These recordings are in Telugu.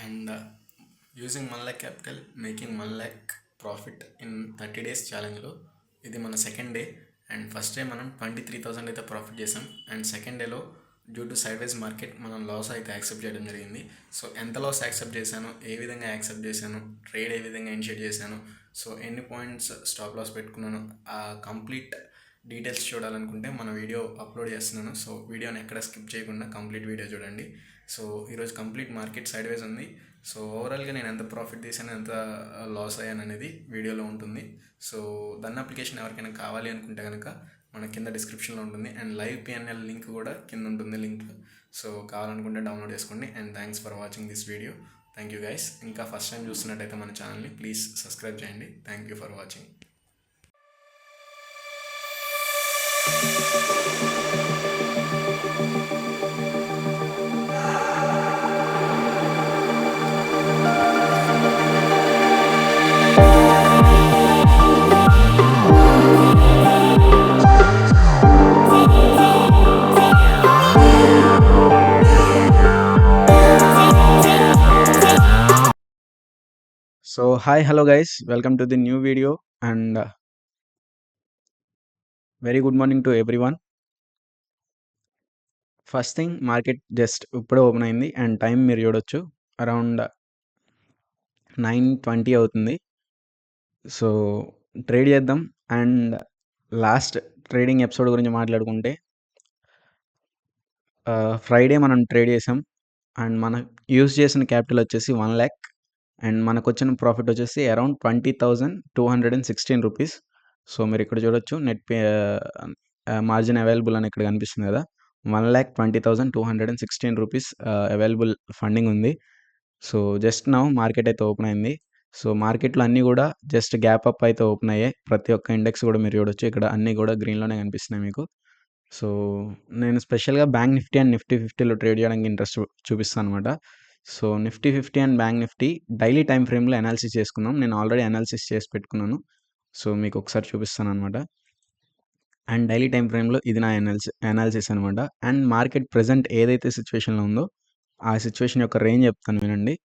and using 1 lakh capital making 1 lakh profit in 30 days ఛాలెంజ్లో ఇది మన second day. And first day మనం 23,000 అయితే ప్రాఫిట్ చేసాం. అండ్ సెకండ్ డేలో డ్యూ టు సైడ్వేస్ మార్కెట్ మనం లాస్ అయితే యాక్సెప్ట్ చేయడం జరిగింది. సో ఎంత లాస్ యాక్సెప్ట్ చేశాను, ఏ విధంగా యాక్సెప్ట్ చేశాను, ట్రేడ్ ఏ విధంగా ఇనిషియేట్ చేశాను, సో ఎన్ని పాయింట్స్ స్టాప్ లాస్ పెట్టుకున్నాను, ఆ కంప్లీట్ డీటెయిల్స్ చూడాలనుకుంటే మన వీడియో అప్లోడ్ చేస్తున్నాను. సో వీడియోని ఎక్కడ స్కిప్ చేయకుండా కంప్లీట్ వీడియో చూడండి. సో ఈరోజు కంప్లీట్ మార్కెట్ సైడ్వేస్ ఉంది. సో ఓవరాల్గా నేను ఎంత ప్రాఫిట్ తీసాను, ఎంత లాస్ అయ్యాను అనేది వీడియోలో ఉంటుంది. సో దాని అప్లికేషన్ ఎవరికైనా కావాలి అనుకుంటే కనుక మన కింద డిస్క్రిప్షన్లో ఉంటుంది. అండ్ లైవ్ పిఎన్ఎల్ లింక్ కూడా కింద ఉంటుంది లింక్. సో కావాలనుకుంటే డౌన్లోడ్ చేసుకోండి. And thanks for watching this video. Thank you guys. ఇంకా ఫస్ట్ టైం చూస్తున్నట్టయితే మన ఛానల్ని ప్లీజ్ సబ్స్క్రైబ్ చేయండి. Thank you for watching. So hi, hello guys, welcome to the new video and very good morning to everyone. First thing, market just ఇప్పుడే ఓపెన్ అయింది అండ్ టైం మీరు చూడొచ్చు అరౌండ్ 9:20 అవుతుంది. సో ట్రేడ్ చేద్దాం. అండ్ లాస్ట్ ట్రేడింగ్ ఎపిసోడ్ గురించి మాట్లాడుకుంటే ఫ్రైడే మనం ట్రేడ్ చేసాం అండ్ మనం యూస్ చేసిన క్యాపిటల్ వచ్చేసి 1 lakh అండ్ మనకు వచ్చిన ప్రాఫిట్ వచ్చేసి అరౌండ్ 20,216 రూపీస్. సో మీరు ఇక్కడ చూడొచ్చు నెట్ మార్జిన్ అవైలబుల్ అని ఇక్కడ కనిపిస్తుంది కదా, 1,20,216 రూపీస్ అవైలబుల్ ఫండింగ్ ఉంది. సో జస్ట్ నౌ మార్కెట్ అయితే ఓపెన్ అయింది. సో మార్కెట్లో అన్నీ కూడా జస్ట్ గ్యాప్ అప్ అయితే ఓపెన్ అయ్యాయి. ప్రతి ఒక్క ఇండెక్స్ కూడా మీరు చూడొచ్చు, ఇక్కడ అన్నీ కూడా గ్రీన్లోనే కనిపిస్తున్నాయి మీకు. సో నేను స్పెషల్గా బ్యాంక్ నిఫ్టీ అండ్ నిఫ్టీ 50లో ట్రేడ్ చేయడానికి ఇంట్రెస్ట్ చూపిస్తాను అనమాట. So Nifty 50 and bank Nifty daily time ఫ్రేమ్లో అనాలిసిస్ చేసుకుందాం. నేను ఆల్రెడీ అనాలిసిస్ చేసి పెట్టుకున్నాను. సో మీకు ఒకసారి చూపిస్తాను అనమాట. అండ్ డైలీ టైం ఫ్రేమ్లో ఇది నా అనాలిసిస్ అనమాట. అండ్ మార్కెట్ ప్రెజెంట్ ఏదైతే సిచ్యువేషన్లో ఉందో ఆ సిచ్యువేషన్ యొక్క రేంజ్ చెప్తాను వినండి.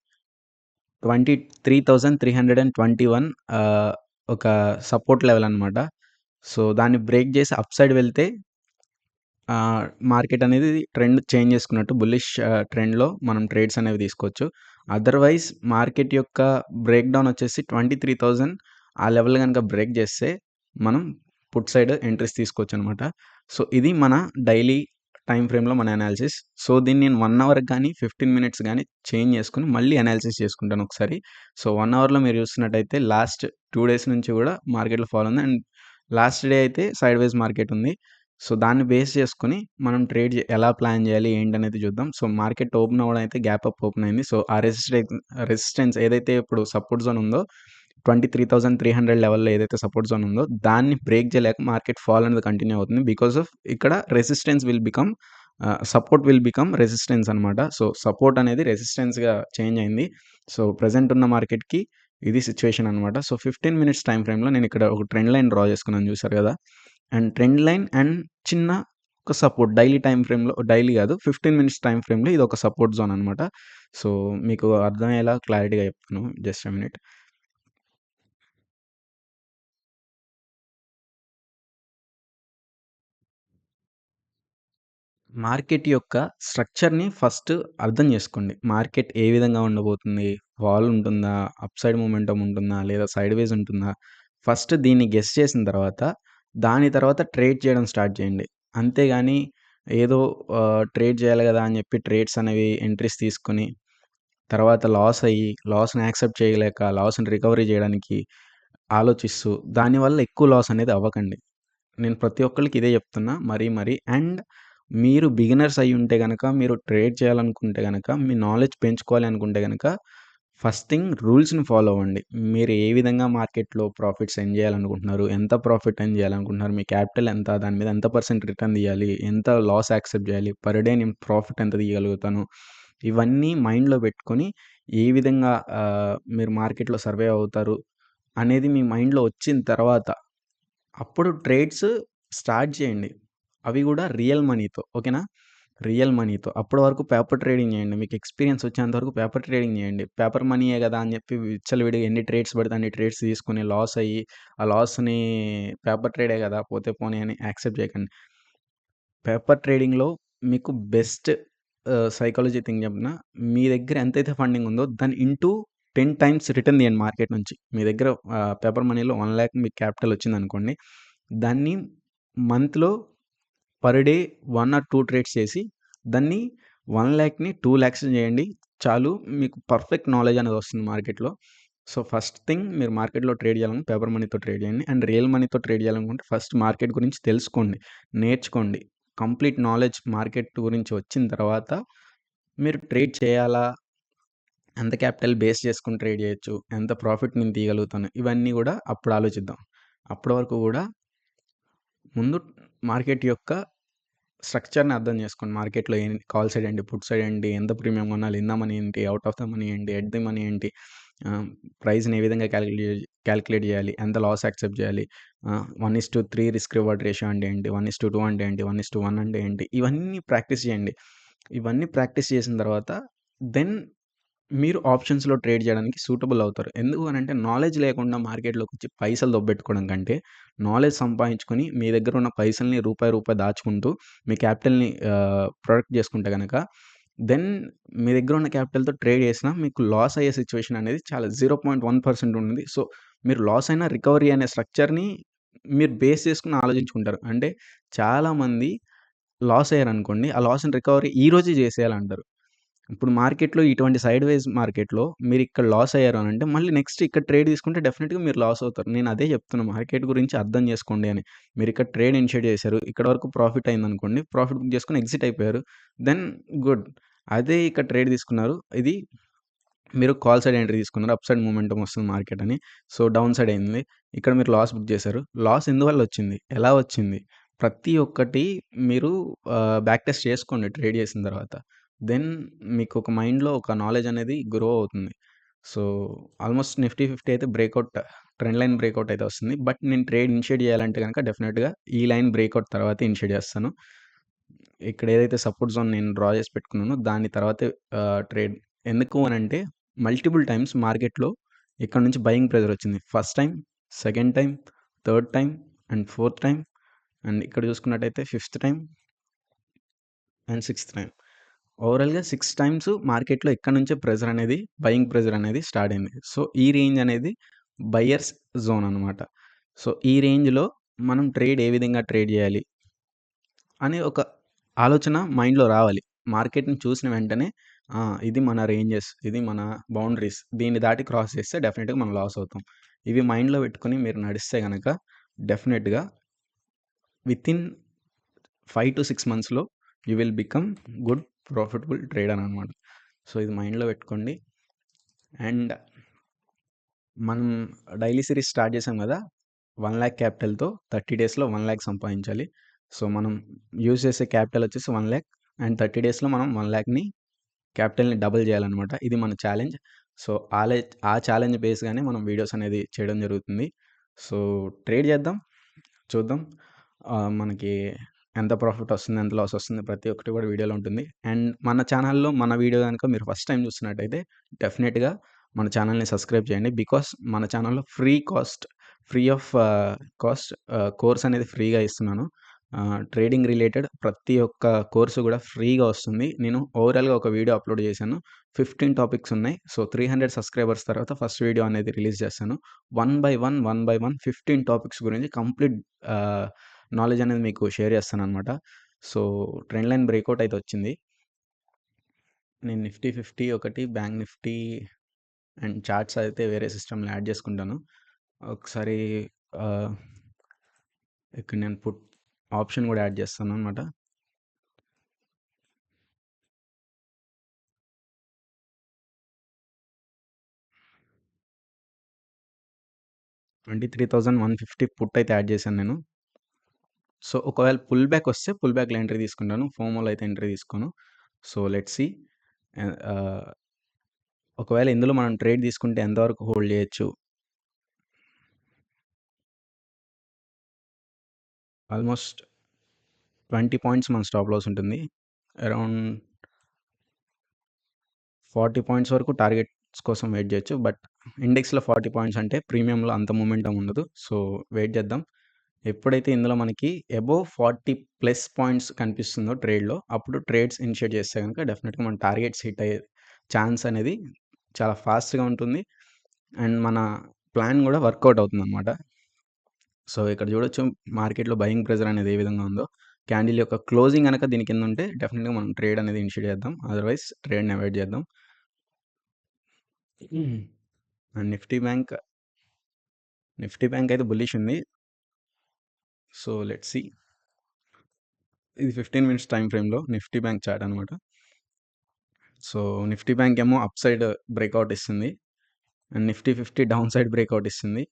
23,321 ఒక సపోర్ట్ లెవెల్ అనమాట. సో దాన్ని బ్రేక్ చేసి అప్ సైడ్ వెళ్తే మార్కెట్ అనేది ట్రెండ్ చేంజ్ చేసుకున్నట్టు, బుల్లిష్ ట్రెండ్లో మనం ట్రేడ్స్ అనేవి తీసుకోవచ్చు. అదర్వైజ్ మార్కెట్ యొక్క బ్రేక్ డౌన్ వచ్చేసి 23,000 ఆ లెవెల్ కనుక బ్రేక్ చేస్తే మనం పుట్ సైడ్ ఎంట్రీస్ తీసుకోవచ్చు అనమాట. సో ఇది మన డైలీ టైం ఫ్రేమ్లో మన అనాలిసిస్. సో దీన్ని నేను 1 అవర్ కానీ 15 మినిట్స్ కానీ చేంజ్ చేసుకుని మళ్ళీ అనాలిసిస్ చేసుకుంటాను ఒకసారి. సో 1 అవర్లో మీరు చూస్తున్నట్టయితే లాస్ట్ 2 days నుంచి కూడా మార్కెట్లో ఫాల్ ఉంది అండ్ లాస్ట్ డే అయితే సైడ్ వైజ్ మార్కెట్ ఉంది. సో దాన్ని బేస్ చేసుకుని మనం ట్రేడ్ ఎలా ప్లాన్ చేయాలి ఏంటనేది చూద్దాం. సో మార్కెట్ ఓపెన్ అవ్వడం అయితే గ్యాప్ అప్ ఓపెన్ అయింది. సో ఆ రెసిస్టెన్స్ ఏదైతే ఇప్పుడు సపోర్ట్ జోన్ ఉందో 23,300 లెవెల్లో ఏదైతే సపోర్ట్ జోన్ ఉందో దాన్ని బ్రేక్ చేయలేక మార్కెట్ ఫాల్ అనేది కంటిన్యూ అవుతుంది. బికాస్ ఆఫ్ ఇక్కడ resistance will become support will become resistance అనమాట. సో సపోర్ట్ అనేది రెసిస్టెన్స్గా చేంజ్ అయింది. సో ప్రజెంట్ ఉన్న మార్కెట్కి ఇది సిచ్యువేషన్ అనమాట. సో 15 మినిట్స్ టైం ఫ్రేమ్లో నేను ఇక్కడ ఒక ట్రెండ్ లైన్ డ్రా చేసుకున్నాను, చూసారు కదా. అండ్ ట్రెండ్ లైన్ అండ్ చిన్న ఒక సపోర్ట్ డైలీ టైం ఫ్రేమ్లో, డైలీ కాదు 15 మినిట్స్ టైం ఫ్రేమ్లో ఇది ఒక సపోర్ట్ జోన్ అనమాట. సో మీకు అర్థమయ్యేలా క్లారిటీగా చెప్తాను, జస్ట్ ఎ మినిట్. మార్కెట్ యొక్క స్ట్రక్చర్ని ఫస్ట్ అర్థం చేసుకోండి. మార్కెట్ ఏ విధంగా ఉండబోతుంది, ఫాల్ ఉంటుందా, అప్ సైడ్ మూమెంటం ఉంటుందా, లేదా సైడ్ వేస్ ఉంటుందా, ఫస్ట్ దీన్ని గెస్ చేసిన తర్వాత దాని తర్వాత ట్రేడ్ చేయడం స్టార్ట్ చేయండి. అంతేగాని ఏదో ట్రేడ్ చేయాలి కదా అని చెప్పి ట్రేడ్స్ అనేవి ఎంట్రీస్ తీసుకొని తర్వాత లాస్ అయ్యి లాస్ని యాక్సెప్ట్ చేయలేక లాస్ని రికవరీ చేయడానికి ఆలోచిస్తూ దానివల్ల ఎక్కువ లాస్ అనేది అవ్వకండి. నేను ప్రతి ఒక్కళ్ళకి ఇదే చెప్తున్నా మరీ. అండ్ మీరు బిగినర్స్ అయ్యి ఉంటే గనక, మీరు ట్రేడ్ చేయాలనుకుంటే గనక, మీ నాలెడ్జ్ పెంచుకోవాలి అనుకుంటే గనక ఫస్ట్ థింగ్ రూల్స్ని ఫాలో అవ్వండి. మీరు ఏ విధంగా మార్కెట్లో ప్రాఫిట్స్ ఎర్న్ చేయాలనుకుంటున్నారు, ఎంత ప్రాఫిట్ ఎర్న్ చేయాలనుకుంటున్నారు, మీ క్యాపిటల్ ఎంత, దాని మీద ఎంత % రిటర్న్ తీయాలి, ఎంత లాస్ యాక్సెప్ట్ చేయాలి, పర్ డే నేను ప్రాఫిట్ ఎంత తీయగలుగుతాను, ఇవన్నీ మైండ్లో పెట్టుకొని ఏ విధంగా మీరు మార్కెట్లో సర్వే అవుతారు అనేది మీ మైండ్లో వచ్చిన తర్వాత అప్పుడు ట్రేడ్స్ స్టార్ట్ చేయండి. అవి కూడా రియల్ మనీతో, ఓకేనా. రియల్ మనీతో. అప్పటి వరకు పేపర్ ట్రేడింగ్ చేయండి. మీకు ఎక్స్‌పీరియన్స్ వచ్చేంత వరకు పేపర్ ట్రేడింగ్ చేయండి. పేపర్ మనీయే గదా అని చెప్పి విచ్చలవిడిగా ఎన్ని ట్రేడ్స్ పడితే అన్ని ట్రేడ్స్ తీసుకొని లాస్ అయ్యి, ఆ లాస్‌ని పేపర్ ట్రేడే గదా! పోతే పోనీ అని యాక్సెప్ట్ చేయకండి. పేపర్ ట్రేడింగ్‌లో మీకు బెస్ట్ సైకాలజీ థింగ్ చెప్పనా? మీ దగ్గర ఎంతైతే ఫండింగ్ ఉందో దాని ఇంటూ 10 టైమ్స్ రిటర్న్ తీయండి మార్కెట్ నుంచి. మీ దగ్గర పేపర్ మనీలో 1,00,000 మీకు క్యాపిటల్ వచ్చిందనుకోండి. దాన్ని మంత్‌లో పర్ డే 1 ఆర్ 2 ట్రేడ్స్ చేసి దాన్ని 1,00,000ని 2,00,000 చేయండి. చాలు మీకు పర్ఫెక్ట్ నాలెడ్జ్ అనేది వస్తుంది మార్కెట్‌లో. సో, ఫస్ట్ థింగ్ మీరు మార్కెట్‌లో ట్రేడ్ చేయాలనుకుంటే పేపర్ మనీతో ట్రేడ్ చేయండి. అండ్ రియల్ మనీతో ట్రేడ్ చేయాలనుకుంటే ఫస్ట్ మార్కెట్ గురించి తెలుసుకోండి. నేర్చుకోండి. కంప్లీట్ నాలెడ్జ్ మార్కెట్ గురించి వచ్చిన తర్వాత మీరు ట్రేడ్ చేయాలా? ఎంత క్యాపిటల్ బేస్ చేసుకొని ట్రేడ్ చేయొచ్చు? ఎంత ప్రాఫిట్ నేను తీయగలుగుతాను? ఇవన్నీ గూడా అప్పుడు ఆలోచిద్దాం. అప్పటి వరకు గూడా ముందు మార్కెట్ యొక్క స్ట్రక్చర్‌ని అర్థం చేసుకోండి. మార్కెట్‌లో కాల్ సైడ్ ఏంటి? పుట్ సైడ్ ఏంటి? ఎంత ప్రీమియం కొనాలి? ఇన్ ద మనీ ఏంటి? ఔట్ ఆఫ్ ద మనీ ఏంటి? ఎట్ ది మనీ ఏంటి? ప్రైస్‌ని ఏ విధంగా కాలిక్యులేట్ చేయాలి? ఎంత లాస్ యాక్సెప్ట్ చేయాలి? 1:3 రిస్క్ రివార్డ్ రేషియో అంటే ఏంటి? 1:2 అంటే ఏంటి? 1:1 అంటే ఏంటి? ఇవన్నీ ప్రాక్టీస్ చేయండి. ఇవన్నీ ప్రాక్టీస్ చేసిన తర్వాత దెన్ మీరు ఆప్షన్స్‌లో ట్రేడ్ చేయడానికి సూటబుల్ అవుతారు. ఎందుకు అనంటే నాలెడ్జ్ లేకుండా మార్కెట్‌లోకొచ్చి పైసలు దొబ్బెట్టుకోవడం కంటే, నాలెడ్జ్ సంపాదించుకొని మీ దగ్గర ఉన్న పైసల్ని రూపాయి, రూపాయి దాచుకుంటూ మీ క్యాపిటల్‌ని ప్రొటెక్ట్ చేసుకుంటే గనక దెన్ మీ దగ్గర ఉన్న క్యాపిటల్‌తో ట్రేడ్ చేసినా మీకు లాస్ అయ్యే సిట్యుయేషన్ అనేది చాలా 0.1% ఉంది. సో, మీరు లాస్ అయినా రికవరీ అనే స్ట్రక్చర్‌ని మీరు బేస్ చేసుకొని ఆలోచించుకుంటారు. అంటే చాలామంది లాస్ అయ్యారనుకోండి. ఆ లాస్‌ని రికవరీ ఈ రోజే చేసేయాలంటారు. ఇప్పుడు మార్కెట్‌లో ఇటువంటి సైడ్ వేస్ మార్కెట్‌లో మీరిక్కడ లాస్ అయ్యారు అనంటే, మళ్ళీ నెక్స్ట్ ఇక్కడ ట్రేడ్ తీసుకుంటే డెఫినిట్‌గా మీరు లాస్ అవుతారు. నేను అదే చెప్తున్నా మార్కెట్ గురించి అర్థం చేసుకోండి అని. మీరిక్కడ ట్రేడ్ ఇనిషియేట్ చేశారు. ఇక్కడ వరకు ప్రాఫిట్ అయిందనుకోండి. ప్రాఫిట్ బుక్ చేసుకొని ఎగ్జిట్ అయిపోయారు. Then good. అదే ఇక్కడ ట్రేడ్ తీసుకున్నారు. ఇది మీరు కాల్ సైడ్ ఎంట్రీ తీసుకున్నారు. అప్ సైడ్ మొమెంటమ్ వస్తుంది మార్కెట్ అని. సో, డౌన్ సైడ్ అయింది. ఇక్కడ మీరు లాస్ బుక్ చేశారు. లాస్ ఎందువల్ల వచ్చింది? ఎలా వచ్చింది? ప్రతి ఒక్కటి మీరు బ్యాక్ టెస్ట్ చేసుకోండి ట్రేడ్ చేసిన తర్వాత. దెన్ మీకు ఒక మైండ్‌లో ఒక నాలెడ్జ్ అనేది గ్రో అవుతుంది. సో, ఆల్మోస్ట్ నిఫ్టీ 50 అయితే బ్రేకౌట్ ట్రెండ్ లైన్ బ్రేకౌట్ అయితే వస్తుంది. బట్ నేను ట్రేడ్ ఇనిషియేట్ చేయాలంటే గనక డెఫినిట్‌గా ఈ లైన్ బ్రేకౌట్ తర్వాతే ఇనిషియేట్ చేస్తాను. ఇక్కడ ఏదైతే సపోర్ట్ జోన్ నేను డ్రా చేసి పెట్టుకున్నానో దాని తర్వాతే ట్రేడ్. ఎందుకు అనంటే మల్టిపుల్ టైమ్స్ మార్కెట్‌లో ఇక్కడ నుంచి బయింగ్ ప్రెషర్ వచ్చింది. First time, second time, third time and fourth time and ఇక్కడ చూసుకున్నట్టయితే fifth time and sixth time. ఓవరాల్‌గా 6 టైమ్స్ మార్కెట్‌లో ఇక్కడ నుంచే ప్రెషర్ అనేది బయింగ్ ప్రెషర్ అనేది స్టార్ట్ అయింది. సో, ఈ రేంజ్ అనేది బయర్స్ జోన్ అనమాట. సో, ఈ రేంజ్‌లో మనం ట్రేడ్ ఏ విధంగా ట్రేడ్ చేయాలి? అని ఒక ఆలోచన మైండ్‌లో రావాలి. మార్కెట్‌ని చూసిన వెంటనే ఇది మన రేంజెస్, ఇది మన బౌండరీస్. దీన్ని దాటి క్రాస్ చేస్తే డెఫినిట్‌గా మనం లాస్ అవుతాం. ఇవి మైండ్‌లో పెట్టుకొని మీరు నడిస్తే గనక డెఫినిట్‌గా వితిన్ 5-6 మంత్స్‌లో you will become good profitable trader అనమాట. సో, ఇది మైండ్‌లో పెట్టుకోండి. అండ్ మనం డైలీ సిరీస్ స్టార్ట్ చేసాం గదా! 1,00,000 క్యాపిటల్‌తో 30 డేస్‌లో 1,00,000 సంపాదించాలి. సో, మనం యూజ్ చేసే క్యాపిటల్ వచ్చేసి 1,00,000 అండ్ 30 డేస్‌లో మనం 1,00,000ని క్యాపిటల్‌ని డబుల్ చేయాలనమాట. ఇది మన ఛాలెంజ్. సో, ఆ ఛాలెంజ్ బేస్‌గానే మనం వీడియోస్ అనేది చేయడం జరుగుతుంది. సో, ట్రేడ్ చేద్దాం. చూద్దాం. మనకి ఎంత ప్రాఫిట్ వస్తుంది? ఎంత లాస్ వస్తుంది? ప్రతి ఒక్కటి కూడా వీడియోలో ఉంటుంది. అండ్ మన ఛానల్‌లో మన వీడియో గనుక మీరు ఫస్ట్ టైమ్ చూస్తున్నట్టయితే డెఫినిట్‌గా మన ఛానల్‌ని సబ్స్క్రైబ్ చేయండి. బికాస్ మన ఛానల్‌లో ఫ్రీ ఆఫ్ కాస్ట్ కోర్స్ అనేది ఫ్రీగా ఇస్తున్నాను. ట్రేడింగ్ రిలేటెడ్ ప్రతి ఒక్క కోర్సు కూడా ఫ్రీగా వస్తుంది. నేను ఓవరాల్‌గా ఒక వీడియో అప్లోడ్ చేశాను. 15 టాపిక్స్ ఉన్నాయి. సో, 300 సబ్స్క్రైబర్స్ తర్వాత ఫస్ట్ వీడియో అనేది రిలీజ్ చేస్తాను. వన్ బై వన్, 15 టాపిక్స్ గురించి కంప్లీట్ నాలెడ్జ్ అనేది మీకు షేర్ చేస్తాననమాట. సో, ట్రెండ్ లైన్ బ్రేకౌట్ అయితే వచ్చింది. నేను నిఫ్టీ 50 ఒకటి, బ్యాంక్ నిఫ్టీ అండ్ చార్ట్స్ అయితే వేరే సిస్టమ్‌లో యాడ్ చేసుకుంటాను. ఒకసారి ఆహ్, ఇక్కడ నేను పుట్ ఆప్షన్ కూడా యాడ్ చేస్తాననమాట. $23,150 పుట్ అయితే యాడ్ చేశాను నేను. సో, ఒకవేళ పుల్ బ్యాక్ వస్తే పుల్ బ్యాక్‌లో ఎంట్రీ తీసుకుంటాను. ఫోమోలో అయితే ఎంట్రీ తీసుకోను. So, let's see. ఆహ్, ఒకవేళ ఇందులో మనం ట్రేడ్ తీసుకుంటే ఎంతవరకు హోల్డ్ చేయొచ్చు? ఆల్మోస్ట్ 20 పాయింట్స్ మన స్టాప్ లాస్ ఉంటుంది. అరౌండ్ 40 పాయింట్స్ వరకు టార్గెట్స్ కోసం వెయిట్ చేయొచ్చు. బట్ ఇండెక్స్‌లో 40 పాయింట్స్ అంటే ప్రీమియంలో అంత మొమెంటమ్ ఉండదు. సో, వెయిట్ చేద్దాం. ఎప్పుడైతే ఇందులో మనకి అబోవ్ 40 ప్లస్ పాయింట్స్ కనిపిస్తుందో ట్రేడ్‌లో, అప్పుడు ట్రేడ్స్ ఇనిషియేట్ చేస్తే గనుక డెఫినిట్‌గా మన టార్గెట్స్ హిట్ అయ్యే ఛాన్స్ అనేది చాలా ఫాస్ట్‌గా ఉంటుంది. అండ్ మన ప్లాన్ కూడా వర్కౌట్ అవుతుందనమాట. సో, ఇక్కడ చూడొచ్చు మార్కెట్‌లో బయింగ్ ప్రెషర్ అనేది ఏ విధంగా ఉందో. క్యాండిల్ యొక్క క్లోజింగ్ గనక దీని కింద ఉంటే డెఫినిట్‌గా మనం ట్రేడ్ అనేది ఇనిషియేట్ చేద్దాం. అదర్‌వైస్ ట్రేడ్‌ని అవాయిడ్ చేద్దాం. అండ్ నిఫ్టీ బ్యాంక్ అయితే బుల్లిష్ ఉంది. So, let's see. ఇది 15 మినిట్స్ టైమ్ ఫ్రేమ్‌లో నిఫ్టీ బ్యాంక్ చార్ట్ అనమాట. సో, నిఫ్టీ బ్యాంక్ ఏమో అప్ సైడ్ బ్రేక్‌ఔట్ ఇస్తుంది. And Nifty 50 down side breakout ఇస్తుంది.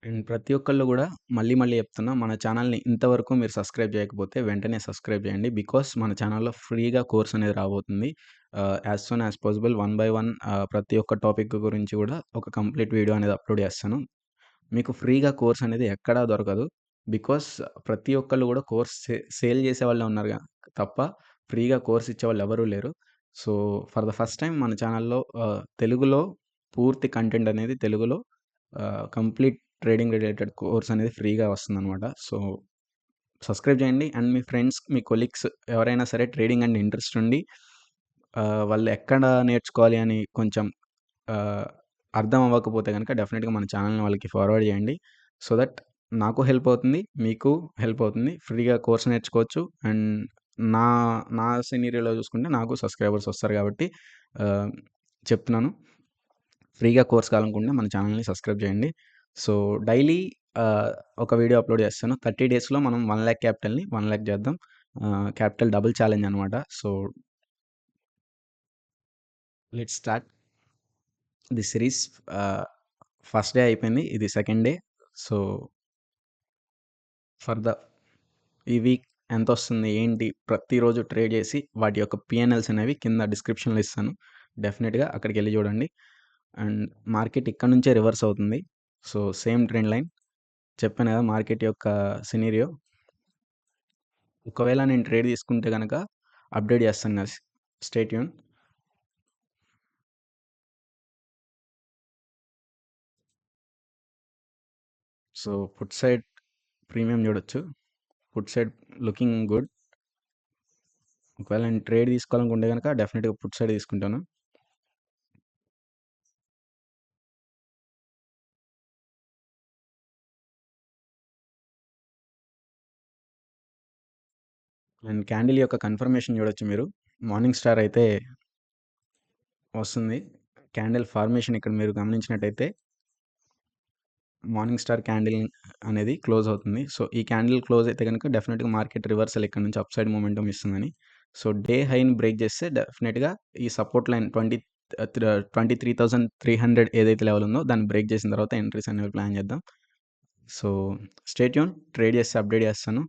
అండ్ ప్రతి ఒక్కళ్ళు గూడా మళ్ళీ మళ్ళీ చెప్తున్నా, మన ఛానల్‌ని ఇంతవరకు మీరు సబ్స్క్రైబ్ చేయకపోతే వెంటనే సబ్స్క్రైబ్ చేయండి. బికాస్ మన ఛానల్‌లో ఫ్రీగా కోర్స్ అనేది రాబోతుంది. As soon as possible one by one ప్రతి ఒక్క టాపిక్ గురించి గూడా ఒక కంప్లీట్ వీడియో అనేది అప్‌లోడ్ చేస్తాను. మీకు ఫ్రీగా కోర్స్ అనేది ఎక్కడా దొరకదు. బికాస్ ప్రతి ఒక్కళ్ళు గూడా కోర్స్ సేల్ చేసేవాళ్ళే ఉన్నారు తప్ప ఫ్రీగా కోర్స్ ఇచ్చేవాళ్ళు ఎవరూ లేరు. So, for the first time మన ఛానల్‌లో తెలుగులో పూర్తి కంటెంట్ అనేది తెలుగులో కంప్లీట్ ట్రేడింగ్ రిలేటెడ్ కోర్స్ అనేది ఫ్రీగా వస్తుందనమాట. సో, సబ్స్క్రైబ్ చేయండి. And me friends, me colleagues ఎవరైనా సరే ట్రేడింగ్ అండ్ ఇంట్రెస్ట్ ఉండి వాళ్ళు ఎక్కడ నేర్చుకోవాలి అని కొంచెం ఆహ్, అర్థం అవ్వకపోతే గనక డెఫినిట్‌గా మన ఛానల్‌ని వాళ్ళకి ఫార్వర్డ్ చేయండి. సో దట్ నాకు హెల్ప్ అవుతుంది. మీకు హెల్ప్ అవుతుంది. ఫ్రీగా కోర్స్ నేర్చుకోవచ్చు. అండ్ నా నా సినారియోలో చూసుకుంటే నాకు సబ్స్క్రైబర్స్ వస్తారు కాబట్టి ఆహ్, చెప్తున్నాను. ఫ్రీగా కోర్స్ కావాలనుకుంటే మన ఛానల్‌ని సబ్స్క్రైబ్ చేయండి. సో, డైలీ ఆహ్, ఒక వీడియో అప్‌లోడ్ చేస్తాను. 30 డేస్‌లో మనం 1,00,000 క్యాపిటల్‌ని 1,00,000 చేద్దాం. క్యాపిటల్ డబుల్ ఛాలెంజ్ అనమాట. So, let's start the series. ఆహ్, ఫస్ట్ డే అయిపోయింది. ఇది second day. So, for the ఈ వీక్ ఎంతొస్తుంది, ఏంటి, ప్రతిరోజు ట్రేడ్ చేసి వాటి యొక్క పీఎన్ఎల్స్ అనేవి కింద డిస్క్రిప్షన్‌లో ఇస్తాను. డెఫినిట్‌గా అక్కడికెళ్ళి చూడండి. అండ్ మార్కెట్ ఇక్కడ నుంచే రివర్స్ అవుతుంది. So, same trend line. చెప్పాను కదా! మార్కెట్ యొక్క సినారియో. ఒకవేళ నేను ట్రేడ్ తీసుకుంటే గనక అప్డేట్ చేస్తాను guys. Stay tune. So, put side premium చూడొచ్చు. Put side looking good. ఒకవేళ నేను ట్రేడ్ తీసుకోవాలనుకుంటే గనక డెఫినిట్‌గా పుట్ సైడ్ తీసుకుంటాను. అండ్ క్యాండిల్ యొక్క కన్ఫర్మేషన్ చూడొచ్చు మీరు. మార్నింగ్ స్టార్ అయితే వస్తుంది. క్యాండిల్ ఫార్మేషన్ ఇక్కడ మీరు గమనించినట్టయితే మార్నింగ్ స్టార్ క్యాండిల్ అనేది క్లోజ్ అవుతుంది. సో, ఈ క్యాండిల్ క్లోజ్ అయితే గనుక డెఫినిట్‌గా మార్కెట్ రివర్సల్ ఇక్కడ నుంచి అప్ సైడ్ మొమెంటమ్ ఇస్తుందని. సో, డే హైని బ్రేక్ చేస్తే డెఫినిట్‌గా ఈ సపోర్ట్ లైన్ 23,300 ఏదైతే లెవెల్ ఉందో దాన్ని బ్రేక్ చేసిన తర్వాత ఎంట్రీస్ అనేవి ప్లాన్ చేద్దాం. So, stay tune. ట్రేడ్ చేస్తే అప్డేట్ చేస్తాను.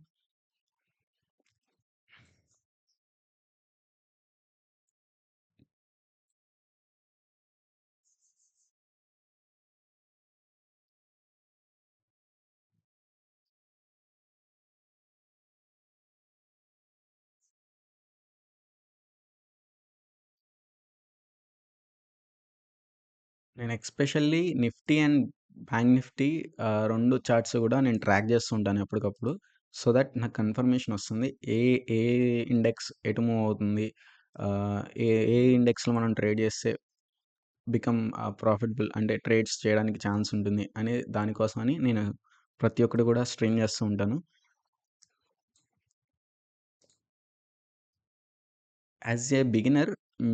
నేను especially Nifty and bank Nifty 2 charts కూడా నేను ట్రాక్ చేస్తూ ఉంటాను ఎప్పటికప్పుడు. సో దట్ నాకు కన్ఫర్మేషన్ వస్తుంది. ఏ ఏ ఇండెక్స్ ఎటు మూవ్ అవుతుంది. ఏ ఏ ఇండెక్స్‌లో మనం ట్రేడ్ చేస్తే బికమ్ ప్రాఫిటబుల్ అంటే ట్రేడ్స్ చేయడానికి ఛాన్స్ ఉంటుంది అనే దానికోసమని నేను ప్రతి ఒక్కటి కూడా స్ట్రీమ్ చేస్తూ ఉంటాను. యాజ్ ఏ బిగినర్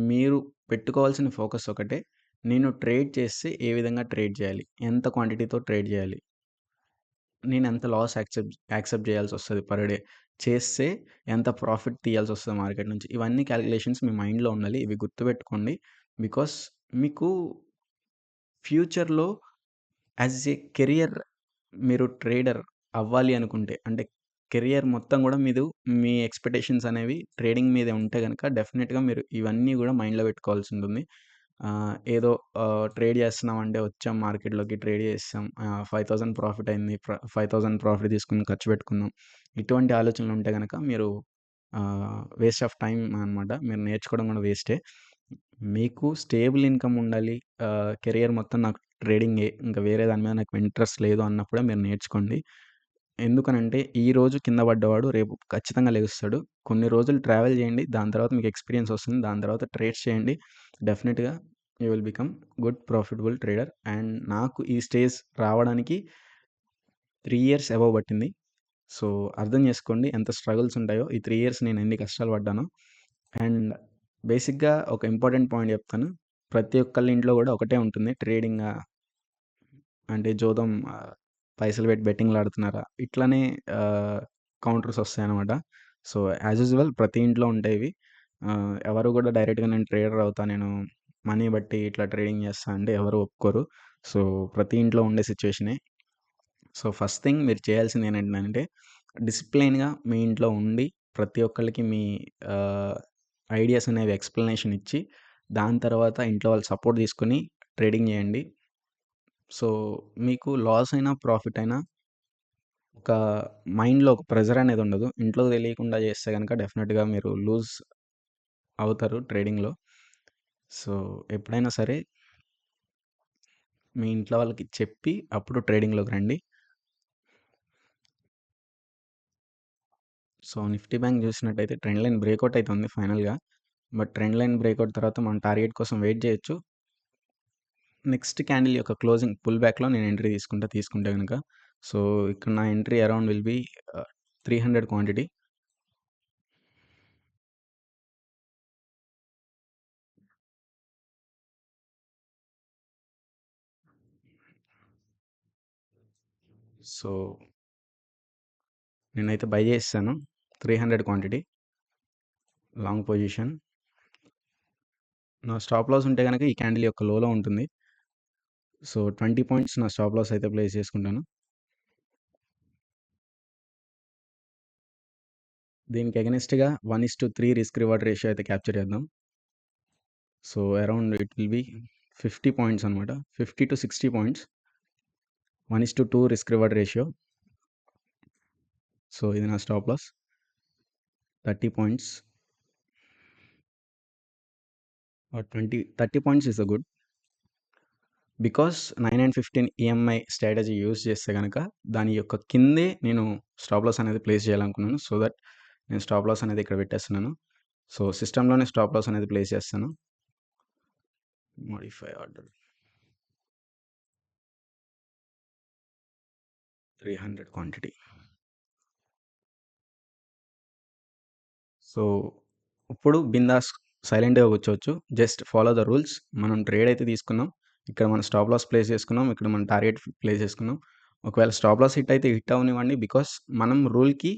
మీరు పెట్టుకోవాల్సిన ఫోకస్ ఒకటే. నేను ట్రేడ్ చేస్తే ఏ విధంగా ట్రేడ్ చేయాలి? ఎంత క్వాంటిటీతో ట్రేడ్ చేయాలి? నేను ఎంత లాస్ యాక్సెప్ట్ చేయాల్సొస్తది పర్ డే. చేస్తే ఎంత ప్రాఫిట్ తీయాల్సొస్తది మార్కెట్ నుంచి. ఇవన్నీ కాలిక్యులేషన్స్ మీ మైండ్‌లో ఉండాలి. ఇవి గుర్తుపెట్టుకోండి. బికాస్ మీకు ఫ్యూచర్‌లో యాజ్ ఏ కెరియర్ మీరు ట్రేడర్ అవ్వాలి అనుకుంటే, అంటే కెరియర్ మొత్తం గూడా మీ ఎక్స్‌పెక్టేషన్స్ అనేవి ట్రేడింగ్ మీదే ఉంటే గనక డెఫినిట్‌గా మీరు ఇవన్నీ గూడా మైండ్‌లో పెట్టుకోవాల్సుంటుంది. ఏదో ట్రేడ్ చేస్తున్నామంటే వచ్చాం మార్కెట్‌లోకి ట్రేడ్ చేసేసాం. 5,000 ప్రాఫిట్ అయింది. 5,000 ప్రాఫిట్ తీసుకొని ఖర్చు పెట్టుకుందాం. ఇటువంటి ఆలోచనలు ఉంటే గనక మీరు వేస్ట్ ఆఫ్ టైమ్ అనమాట. మీరు నేర్చుకోవడం కూడా వేస్టే. మీకు స్టేబుల్ ఇన్‌కమ్ ఉండాలి. కెరియర్ మొత్తం నాకు ట్రేడింగే. ఇంకా వేరే దాని మీద నాకు ఇంట్రెస్ట్ లేదు అన్నప్పుడే మీరు నేర్చుకోండి. ఎందుకనంటే ఈరోజు కింద పడ్డవాడు రేపు ఖచ్చితంగా లెగుస్తాడు. కొన్ని రోజులు ట్రావెల్ చేయండి. దాని తర్వాత మీకు ఎక్స్‌పీరియన్స్ వస్తుంది. దాని తర్వాత ట్రేడ్స్ చేయండి. డెఫినిట్‌గా you will become good profitable trader. And నాకు ఈ స్టేజ్ రావడానికి 3 ఇయర్స్ అబోవ్ పట్టింది. సో, అర్థం చేసుకోండి ఎంత స్ట్రగుల్స్ ఉంటాయో. ఈ 3 ఇయర్స్ నేను ఎన్ని కష్టాలు పడ్డానో. అండ్ బేసిక్‌గా ఒక ఇంపార్టెంట్ పాయింట్ చెప్తాను. ప్రతి ఒక్కళ్ళ ఇంట్లో కూడా ఒకటే ఉంటుంది. ట్రేడింగ్ అంటే జూదం పైసలు పెట్టి బెట్టింగ్‌లాడుతున్నారా? ఇట్లనే కౌంటర్స్ వస్తాయనమాట. సో, యాజ్ యూజువల్ ప్రతి ఇంట్లో ఉంటాయి ఇవి. ఎవరు గూడా డైరెక్ట్‌గా నేను ట్రేడర్ అవుతా, నేను మనీ బట్టి ఇట్లా ట్రేడింగ్ చేస్తా అంటే ఎవరు ఒప్పుకోరు. సో, ప్రతి ఇంట్లో ఉండే సిట్యుయేషనే. సో, ఫస్ట్ థింగ్ మీరు చేయాల్సింది ఏంటంటే డిసిప్లైన్‌గా మీ ఇంట్లో ఉండి ప్రతి ఒక్కళ్ళకి మీ ఆహ్, ఐడియాస్ అనేవి ఎక్స్‌ప్లనేషన్ ఇచ్చి, దాని తర్వాత ఇంట్లో వాళ్ళ సపోర్ట్ తీసుకొని ట్రేడింగ్ చేయండి. సో, మీకు లాస్ అయినా, ప్రాఫిట్ అయినా ఒక మైండ్‌లో ఒక ప్రెషర్ అనేది ఉండదు. ఇంట్లోకి తెలియకుండా చేస్తే గనక డెఫినిట్‌గా మీరు లూజ్ అవుతారు ట్రేడింగ్‌లో. సో, ఎప్పుడైనా సరే మీ ఇంట్లో వాళ్ళకి చెప్పి అప్పుడు ట్రేడింగ్‌లోకి రండి. సో, నిఫ్టీ బ్యాంక్ చూసినట్టయితే ట్రెండ్ లైన్ బ్రేకౌట్ అయితే ఉంది ఫైనల్‌గా. బట్ ట్రెండ్ లైన్ బ్రేకౌట్ తర్వాత మనం టార్గెట్ కోసం వెయిట్ చేయొచ్చు. నెక్స్ట్ క్యాండిల్ యొక్క క్లోజింగ్ పుల్ బ్యాక్‌లో నేను ఎంట్రీ తీసుకుంటే గనక. సో, ఇక్కడ నా entry around will be 300 quantity. So, నేనైతే బై చేసేసాను. 300 క్వాంటిటీ లాంగ్ పొజిషన్. నా స్టాప్ లాస్ ఉంటే గనక ఈ క్యాండిల్ యొక్క లోలో ఉంటుంది. సో, 20 పాయింట్స్ నా స్టాప్ లాస్ అయితే ప్లేస్ చేసుకుంటాను. దీనికి అగైనెస్ట్‌గా 1:3 రిస్క్ రివార్డ్ రేషియో అయితే క్యాప్చర్ చేద్దాం. So, around it will be 50 points అనమాట. 50-60 points. 1:2 risk reward ratio. So, ఇది నా stop loss. 30 points or 30 points is good. Because 9 and 15 EMI strategy use చేస్తే గనక దాని యొక్క కిందే నేను స్టాప్ లాస్ అనేది ప్లేస్ చేయాలనుకున్నాను. సో దట్ నేను స్టాప్ లాస్ అనేది ఇక్కడ పెట్టేస్తున్నాను. సో, సిస్టమ్‌లోనే స్టాప్ లాస్ అనేది ప్లేస్ చేస్తాను. Modify order 300 quantity. సో, ఇప్పుడు బిందాస్ సైలెంట్‌గా కూర్చోవచ్చు. Just follow the rules. మనం ట్రేడ్ అయితే తీసుకున్నాం. ఇక్కడ మనం స్టాప్ లాస్ ప్లేస్ చేసుకున్నాం. ఇక్కడ మనం టార్గెట్ ప్లేస్ చేసుకున్నాం. ఒకవేళ స్టాప్ లాస్ హిట్ అయితే హిట్ అవ్వనివ్వండి. బికాస్ మనం రూల్‌కి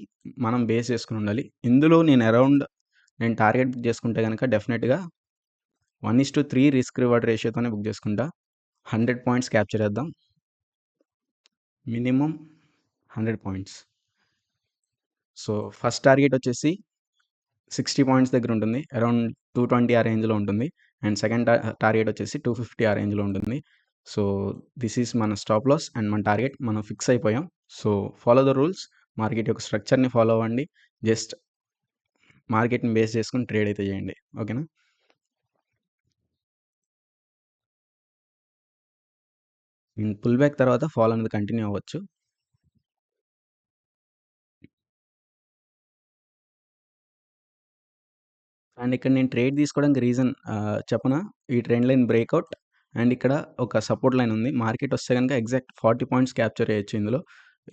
మనం బేస్ చేసుకొని ఉండాలి. ఇందులో నేను టార్గెట్ బుక్ చేసుకుంటే గనక డెఫినిట్‌గా 1:3 రిస్క్ రివార్డ్ రేషియోతోనే బుక్ చేసుకుంటా. 100 పాయింట్స్ క్యాప్చర్ చేద్దాం. Minimum 100 points. So, first target వచ్చేసి 60 పాయింట్స్ దగ్గర ఉంటుంది. అరౌండ్ 220 ఆ రేంజ్‌లో ఉంటుంది. అండ్ సెకండ్ టార్గెట్ వచ్చేసి 250 ఆ రేంజ్‌లో ఉంటుంది. సో, దిస్ ఈస్ మన స్టాప్ లాస్ అండ్ మన టార్గెట్ మనం ఫిక్స్ అయిపోయాం. So, follow the rules. Market యొక్క స్ట్రక్చర్‌ని ఫాలో అవ్వండి. జస్ట్ మార్కెట్‌ని బేస్ చేసుకొని ట్రేడ్ అయితే చేయండి. ఓకేనా? పుల్ బ్యాక్ తర్వాత ఫాల్ అనేది కంటిన్యూ అవ్వచ్చు. అండ్ ఇక్కడ నేను ట్రేడ్ తీసుకోవడానికి రీజన్ చెప్పనా? ఈ ట్రెండ్ లైన్ బ్రేక్‌ఔట్ అండ్ ఇక్కడ ఒక సపోర్ట్ లైన్ ఉంది. మార్కెట్ వస్తే గనుక ఎగ్జాక్ట్ 40 పాయింట్స్ క్యాప్చర్ చేయొచ్చు ఇందులో.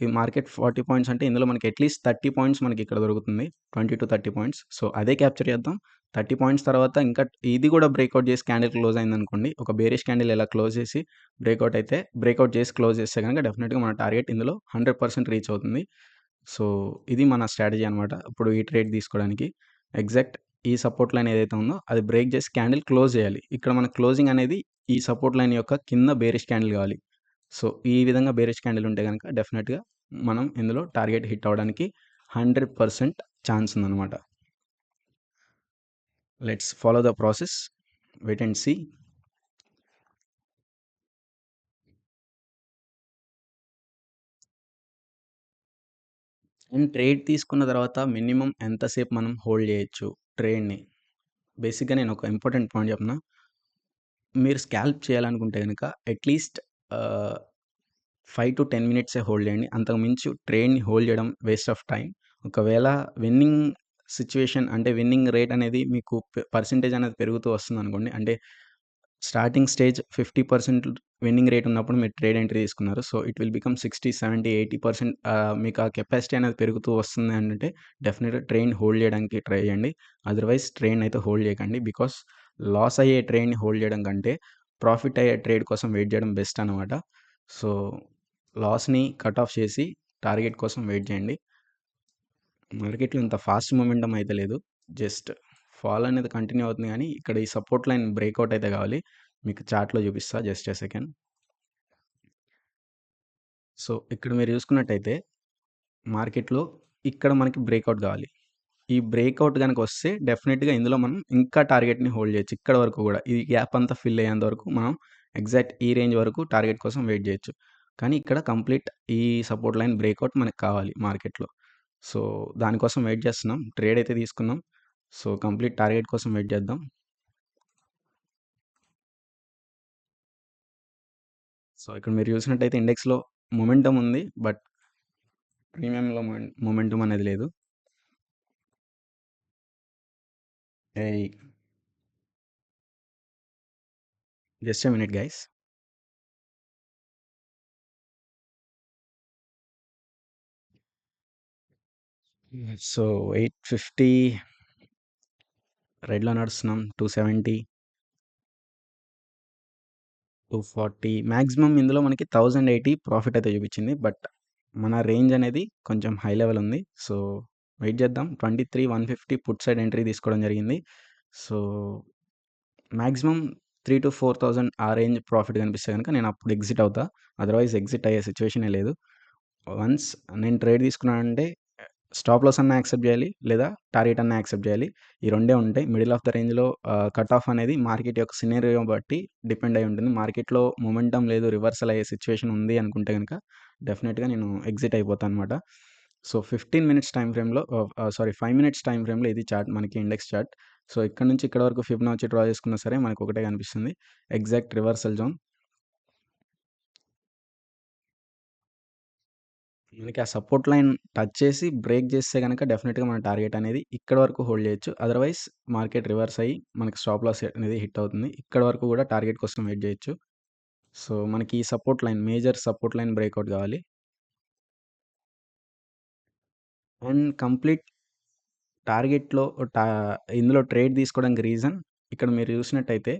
ఈ మార్కెట్ 40 పాయింట్స్ అంటే ఇందులో మనకి అట్‌లీస్ట్ 30 పాయింట్స్ మనకి ఇక్కడ దొరుకుతుంది. 20-30 పాయింట్స్. సో, అదే క్యాప్చర్ చేద్దాం. 30 పాయింట్స్ తర్వాత ఇంకా ఇది కూడా బ్రేక్‌ఔట్ చేసి క్యాండిల్ క్లోజ్ అయిందనుకోండి. ఒక బేరిష్ క్యాండిల్ ఇలా క్లోజ్ చేసి బ్రేక్‌ఔట్ చేసి క్లోజ్ చేస్తే గనుక డెఫినిట్‌గా మన టార్గెట్ ఇందులో 100% రీచ్ అవుతుంది. సో, ఇది మన స్ట్రాటజీ అనమాట. ఇప్పుడు ఈ ట్రేడ్ తీసుకోవడానికి. ఎగ్జాక్ట్ ఈ సపోర్ట్ లైన్ ఏదైతే ఉందో అది బ్రేక్ చేసి క్యాండిల్ క్లోజ్ చేయాలి. ఇక్కడ మన క్లోజింగ్ అనేది ఈ సపోర్ట్ లైన్ యొక్క కింద బేరిష్ క్యాండిల్ కావాలి. సో, ఈ విధంగా బేరిష్ క్యాండిల్ ఉంటే గనక డెఫినిట్‌గా మనం ఇందులో టార్గెట్ హిట్ అవ్వడానికి 100% ఛాన్స్ ఉందనమాట. Let's follow the process. Wait and see. And trade తీసుకున్న తర్వాత మినిమమ్ ఎంతసేపు మనం హోల్డ్ చేయొచ్చు ట్రేడ్‌ని? బేసిక్‌గా నేను ఒక ఇంపార్టెంట్ పాయింట్ చెప్పనా? మీరు స్కాల్ప్ చేయాలనుకుంటే గనక అట్‌లీస్ట్ ఆహ్, 5-10 మినిట్సే హోల్డ్ చేయండి. అంతకు మించి ట్రేడ్‌ని హోల్డ్ చేయడం వేస్ట్ ఆఫ్ టైమ్. ఒకవేళ విన్నింగ్ సిట్యుయేషన్ అంటే విన్నింగ్ రేట్ అనేది మీకు పర్సెంటేజ్ అనేది పెరుగుతూ వస్తుందనుకోండి. అంటే స్టార్టింగ్ స్టేజ్ 50% విన్నింగ్ రేట్ ఉన్నప్పుడు మీరు ట్రేడ్ ఎంట్రీ తీసుకున్నారు. సో, ఇట్ విల్ బికమ్ 60, 70, 80% మీకు ఆ కెపాసిటీ అనేది పెరుగుతూ వస్తుంది అనంటే డెఫినిట్‌గా ట్రేడ్‌ని హోల్డ్ చేయడానికి ట్రై చేయండి. అదర్‌వైజ్ ట్రేడ్‌ని అయితే హోల్డ్ చేయకండి. బికాస్ లాస్ అయ్యే ట్రేడ్‌ని హోల్డ్ చేయడం కంటే ప్రాఫిట్ అయ్యే ట్రేడ్ కోసం వెయిట్ చేయడం బెస్ట్ అనమాట. సో, లాస్‌ని కట్ ఆఫ్ చేసి టార్గెట్ కోసం వెయిట్ చేయండి. మార్కెట్‌లో ఇంత ఫాస్ట్ మొమెంటమ్ అయితే లేదు. జస్ట్ ఫాల్ అనేది కంటిన్యూ అవుతుంది గానీ, ఇక్కడ ఈ సపోర్ట్ లైన్ బ్రేకౌట్ అయితే కావాలి. మీకు చార్ట్‌లో చూపిస్తా జస్ట్ ఎ సెకండ్. సో, ఇక్కడ మీరు చూసుకున్నట్టయితే మార్కెట్‌లో ఇక్కడ మనకి బ్రేకౌట్ కావాలి. ఈ బ్రేకౌట్ గనక వస్తే డెఫినిట్‌గా ఇందులో మనం ఇంకా టార్గెట్‌ని హోల్డ్ చేయొచ్చు. ఇక్కడి వరకు గూడా. ఈ గ్యాప్ అంతా ఫిల్ అయ్యేంత వరకు మనం ఎగ్జాక్ట్ ఈ రేంజ్ వరకు టార్గెట్ కోసం వెయిట్ చేయొచ్చు. కానీ ఇక్కడ కంప్లీట్ ఈ సపోర్ట్ లైన్ బ్రేకౌట్ మనకు కావాలి మార్కెట్‌లో. సో, దానికోసం వెయిట్ చేస్తున్నాం. ట్రేడ్ అయితే తీసుకున్నాం. సో, కంప్లీట్ టార్గెట్ కోసం వెయిట్ చేద్దాం. సో, ఇక్కడ మీరు చూసినట్టయితే ఇండెక్స్‌లో మొమెంటమ్ ఉంది. బట్ ప్రీమియంలో మొమెంటమ్ అనేది లేదు. ఏయ్! Just a minute guys. So, 850 రెడ్‌లో నడుస్తున్నాం. 270, 240 maximum ఇందులో మనకి 1080 ప్రాఫిట్ అయితే చూపించింది. బట్ మన రేంజ్ అనేది కొంచెం హై లెవెల్ ఉంది. సో, వెయిట్ చేద్దాం. 23,150 పుట్ సైడ్ ఎంట్రీ తీసుకోవడం జరిగింది. సో, మాక్సిమం 3,000-4,000 ఆ రేంజ్ ప్రాఫిట్ కనిపిస్తే గనుక నేను అప్పుడు ఎగ్జిట్ అవుతా. అదర్‌వైజ్ ఎగ్జిట్ అయ్యే సిట్యుయేషనే లేదు. వన్స్ నేను ట్రేడ్ తీసుకున్నానంటే స్టాప్ లాస్ అన్నా యాక్సెప్ట్ చేయాలి. లేదా టార్గెట్ అన్నా యాక్సెప్ట్ చేయాలి. ఈ రెండే ఉంటాయి. మిడిల్ ఆఫ్ ద రేంజ్‌లో కట్ ఆఫ్ అనేది మార్కెట్ యొక్క సినారియో బట్టి డిపెండ్ అయ్యి ఉంటుంది. మార్కెట్‌లో మొమెంటమ్ లేదు, రివర్సల్ అయ్యే సిట్యుయేషన్ ఉంది అనుకుంటే గనుక డెఫినిట్‌గా నేను ఎగ్జిట్ అయిపోతానన్నమాట. సో, 15 మినిట్స్ టైమ్ ఫ్రేమ్‌లో సారీ 5 మినిట్స్ టైమ్ ఫ్రేమ్‌లో ఇది చార్ట్ మనకి ఇండెక్స్ చార్ట్. సో, ఇక్కడ నుంచి ఇక్కడ వరకు ఫిబొనాచి డ్రా చేసుకున్నా సరే మనకు ఒకటే కనిపిస్తుంది. Exact reversal zone. మనకి ఆ సపోర్ట్ లైన్ టచ్ చేసి బ్రేక్ చేస్తే గనక డెఫినిట్‌గా మన టార్గెట్ అనేది ఇక్కడి వరకు హోల్డ్ చేయొచ్చు. అదర్‌వైజ్ మార్కెట్ రివర్స్ అయ్యి మనకి స్టాప్ లాస్ అనేది హిట్ అవుతుంది. ఇక్కడి వరకు కూడా టార్గెట్ కోసం వెయిట్ చేయొచ్చు. సో, మనకి ఈ support line major support line breakout కావాలి. అండ్ కంప్లీట్ టార్గెట్‌లో టా ఇందులో ట్రేడ్ తీసుకోవడానికి రీజన్ ఇక్కడ మీరు చూసినట్టయితే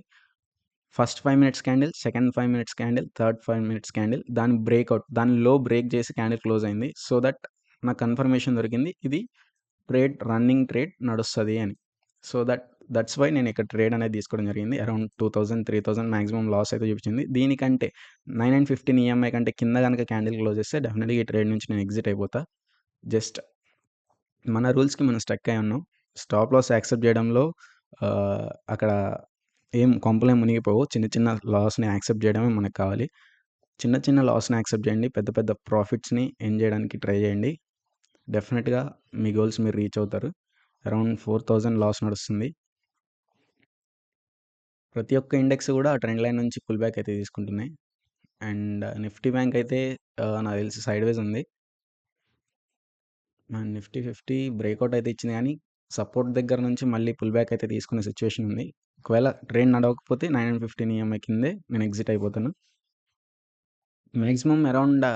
first 5 minutes candle, second 5 minutes candle, third 5 minutes candle దాని బ్రేకౌట్ దాని లో బ్రేక్ చేసి క్యాండిల్ క్లోజ్ అయింది. సో దట్ నాకు కన్ఫర్మేషన్ దొరికింది. ఇది రన్నింగ్ ట్రేడ్ నడుస్తది అని. సో దట్స్ వై నేను ఇక్కడ ట్రేడ్ అనేది తీసుకోవడం జరిగింది. అరౌండ్ 2,000, 3,000 మాక్సిమం లాస్ అయితే చూపించింది. దీనికంటే 9915 ఈఎంఐ కంటే కింద గనక క్యాండిల్ క్లోజ్ చేస్తే డెఫినిట్‌గా ఈ ట్రేడ్ నుంచి నేను ఎగ్జిట్ అయిపోతా. జస్ట్ మన రూల్స్‌కి మనం స్టక్ అయి ఉన్నాం. స్టాప్ లాస్ యాక్సెప్ట్ చేయడంలో అక్కడ ఏం కొంపలేం మునిగిపోవు. చిన్న చిన్న లాస్‌ని యాక్సెప్ట్ చేయడమే మనకు కావాలి. చిన్న చిన్న లాస్‌ని యాక్సెప్ట్ చేయండి. పెద్ద పెద్ద ప్రాఫిట్స్‌ని ఎర్న్ చేయడానికి ట్రై చేయండి. డెఫినిట్‌గా మీ గోల్స్ మీరు రీచ్ అవుతారు. అరౌండ్ 4,000 లాస్ నడుస్తుంది. ప్రతి ఒక్క ఇండెక్స్ కూడా ఆ ట్రెండ్ లైన్ నుంచి పుల్ బ్యాక్ అయితే తీసుకుంటున్నాయి. అండ్ నిఫ్టీ బ్యాంక్ అయితే నాకు తెలిసి సైడ్‌వేస్ ఉంది. అండ్ నిఫ్టీ 50 బ్రేకౌట్ అయితే ఇచ్చింది గానీ, సపోర్ట్ దగ్గర నుంచి మళ్ళీ పుల్ బ్యాక్ అయితే తీసుకునే సిట్యుయేషన్ ఉంది. ఒకవేళ ట్రేడ్ నడవకపోతే 915 ఈఎంఐ కిందే నేను ఎగ్జిట్ అయిపోతాను. మాక్సిమం అరౌండ్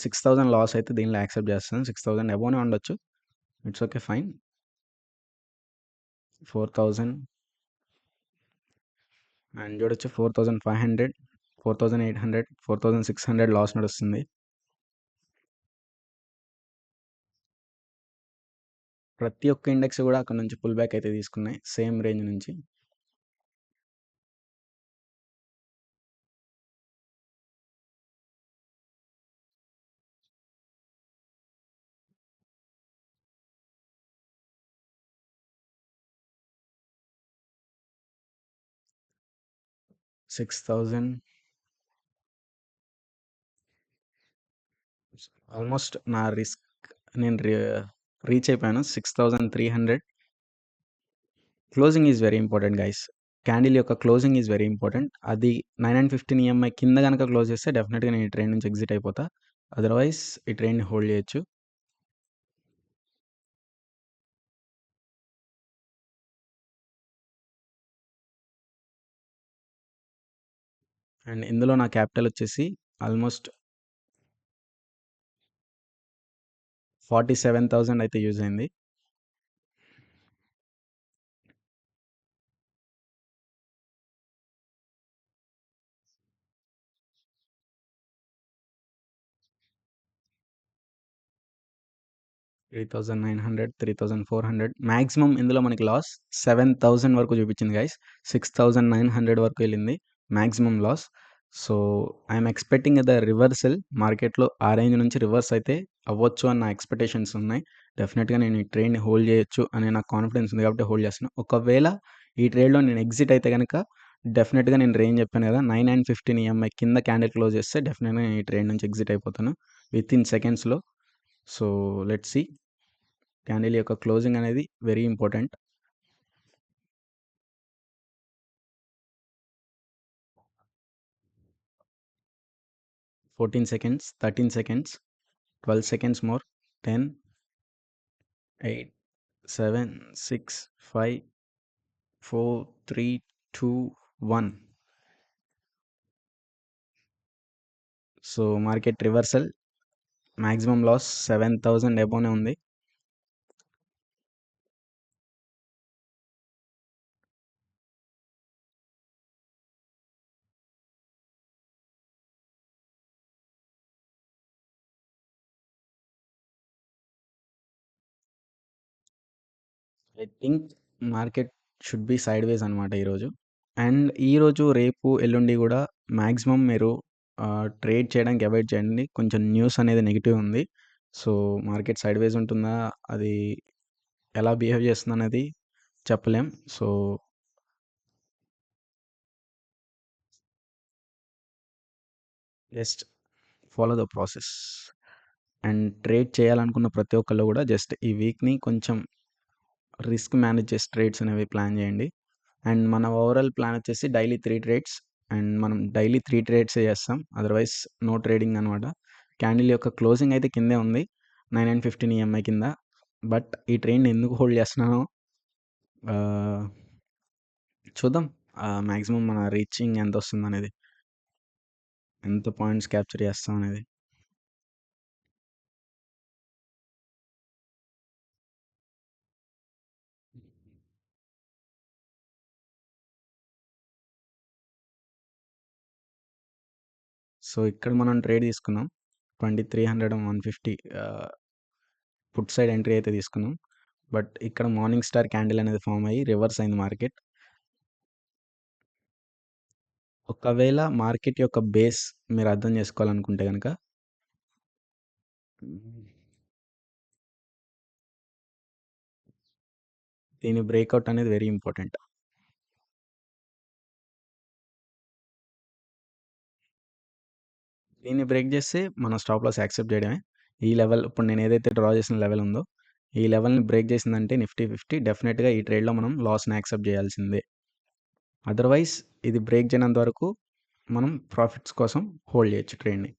6,000 లాస్ అయితే దీనిలో యాక్సెప్ట్ చేస్తాను. 6,000 అబోనే ఉండొచ్చు. It's okay fine. 4,000 అండ్ చూడొచ్చు 4,500, 4,800, 4,600 లాస్ నడుస్తుంది. ప్రతి ఒక్క ఇండెక్స్ కూడా అక్కడ నుంచి పుల్ బ్యాక్ అయితే తీసుకున్నాయి. సేమ్ రేంజ్ నుంచి. 6,000 ఆల్మోస్ట్ నా రిస్క్ నేను రీచ్ అయిపోయాను 6300. Closing is very important guys. Candle యొక్క క్లోజింగ్ ఈజ్ వెరీ ఇంపార్టెంట్. అది 9 and 15 ఈఎంఐ కింద గనక క్లోజ్ చేస్తే డెఫినెట్గా నేను ఈ ట్రేడ్ నుంచి ఎగ్జిట్ అయిపోతా. అదర్వైజ్ ఈ ట్రేడ్ని హోల్డ్ చేయొచ్చు. అండ్ ఇందులో నా క్యాపిటల్ వచ్చేసి ఆల్మోస్ట్ 47,000 అయితే యూజ్ అయింది. 3,900, 3,400 మాక్సిమం ఇందులో మనకి లాస్ 7,000 వరకు చూపించింది గైస్. 6,900 వరకు వెళ్ళింది maximum loss. So I'm expecting the reversal. మార్కెట్లో ఆ రేంజ్ నుంచి రివర్స్ అయితే అవ్వచ్చు అని నా ఎక్స్పెక్టేషన్స్ ఉన్నాయి. డెఫినెట్గా నేను ఈ ట్రేడ్ని హోల్డ్ చేయొచ్చు అనే నాకు కాన్ఫిడెన్స్ ఉంది కాబట్టి హోల్డ్ చేస్తున్నాను. ఒకవేళ ఈ ట్రేడ్లో నేను ఎగ్జిట్ అయితే కనుక డెఫినెట్గా నేను రేంజ్ చెప్పాను కదా 9 and 15 ఈఎంఐ కింద క్యాండిల్ క్లోజ్ చేస్తే డెఫినెట్గా నేను ఈ ట్రేడ్ నుంచి ఎగ్జిట్ అయిపోతాను విత్ ఇన్ సెకండ్స్లో. So let's see. క్యాండిల్ యొక్క క్లోజింగ్ అనేది very important. Fourteen seconds, 13 seconds, 12 seconds more. 10, 8, 7, 6, 5, 4, 3, 2, 1. So market reversal. Maximum loss 7,000 అబోనే ఉంది. I think market should be sideways అనమాట ఈరోజు. అండ్ ఈరోజు, రేపు, ఎల్లుండి కూడా మ్యాక్సిమం మీరు ట్రేడ్ చేయడానికి అవాయిడ్ చేయండి. కొంచెం న్యూస్ అనేది నెగిటివ్ ఉంది. సో మార్కెట్ సైడ్ వేస్ ఉంటుందా, అది ఎలా బిహేవ్ చేస్తుంది అనేది చెప్పలేం. So just follow the process. And trade చేయాలనుకున్న ప్రతి ఒక్కళ్ళు కూడా జస్ట్ ఈ వీక్ని కొంచెం రిస్క్ మేనేజ్ చేసి ట్రేడ్స్ అనేవి ప్లాన్ చేయండి. అండ్ మన ఓవరాల్ ప్లాన్ వచ్చేసి డైలీ 3 ట్రేడ్స్. అండ్ మనం డైలీ 3 ట్రేడ్స్ చేస్తాం, అదర్వైజ్ నో ట్రేడింగ్ అనమాట. క్యాండిల్ యొక్క క్లోజింగ్ అయితే కిందే ఉంది 9 and 15 ఈఎంఐ కింద. బట్ ఈ ట్రేడ్ని ఎందుకు హోల్డ్ చేస్తున్నానో చూద్దాం. మ్యాక్సిమం మన రీచింగ్ ఎంత వస్తుంది అనేది, ఎంత పాయింట్స్ క్యాప్చర్ చేస్తాం అనేది. సో ఇక్కడ మనం ట్రేడ్ తీసుకున్నాం 2,300 and 150 పుట్ సైడ్ ఎంట్రీ అయితే తీసుకున్నాం. బట్ ఇక్కడ మార్నింగ్ స్టార్ క్యాండిల్ అనేది ఫామ్ అయ్యి రివర్స్ అయింది మార్కెట్. ఒకవేళ మార్కెట్ యొక్క బేస్ మీరు అర్థం చేసుకోవాలనుకుంటే కనుక దీని బ్రేక్అవుట్ అనేది వెరీ ఇంపార్టెంట్. దీన్ని బ్రేక్ చేస్తే మనం స్టాప్ లాస్ యాక్సెప్ట్ చేయడమే. ఈ లెవెల్, ఇప్పుడు నేను ఏదైతే డ్రా చేసిన లెవెల్ ఉందో ఈ లెవెల్ని బ్రేక్ చేసిందంటే నిఫ్టీ 50 డెఫినెట్గా ఈ ట్రేడ్లో మనం లాస్ని యాక్సెప్ట్ చేయాల్సిందే. అదర్వైజ్ ఇది బ్రేక్ చేయనంత వరకు మనం ప్రాఫిట్స్ కోసం హోల్డ్ చేయొచ్చు ట్రేడ్ని.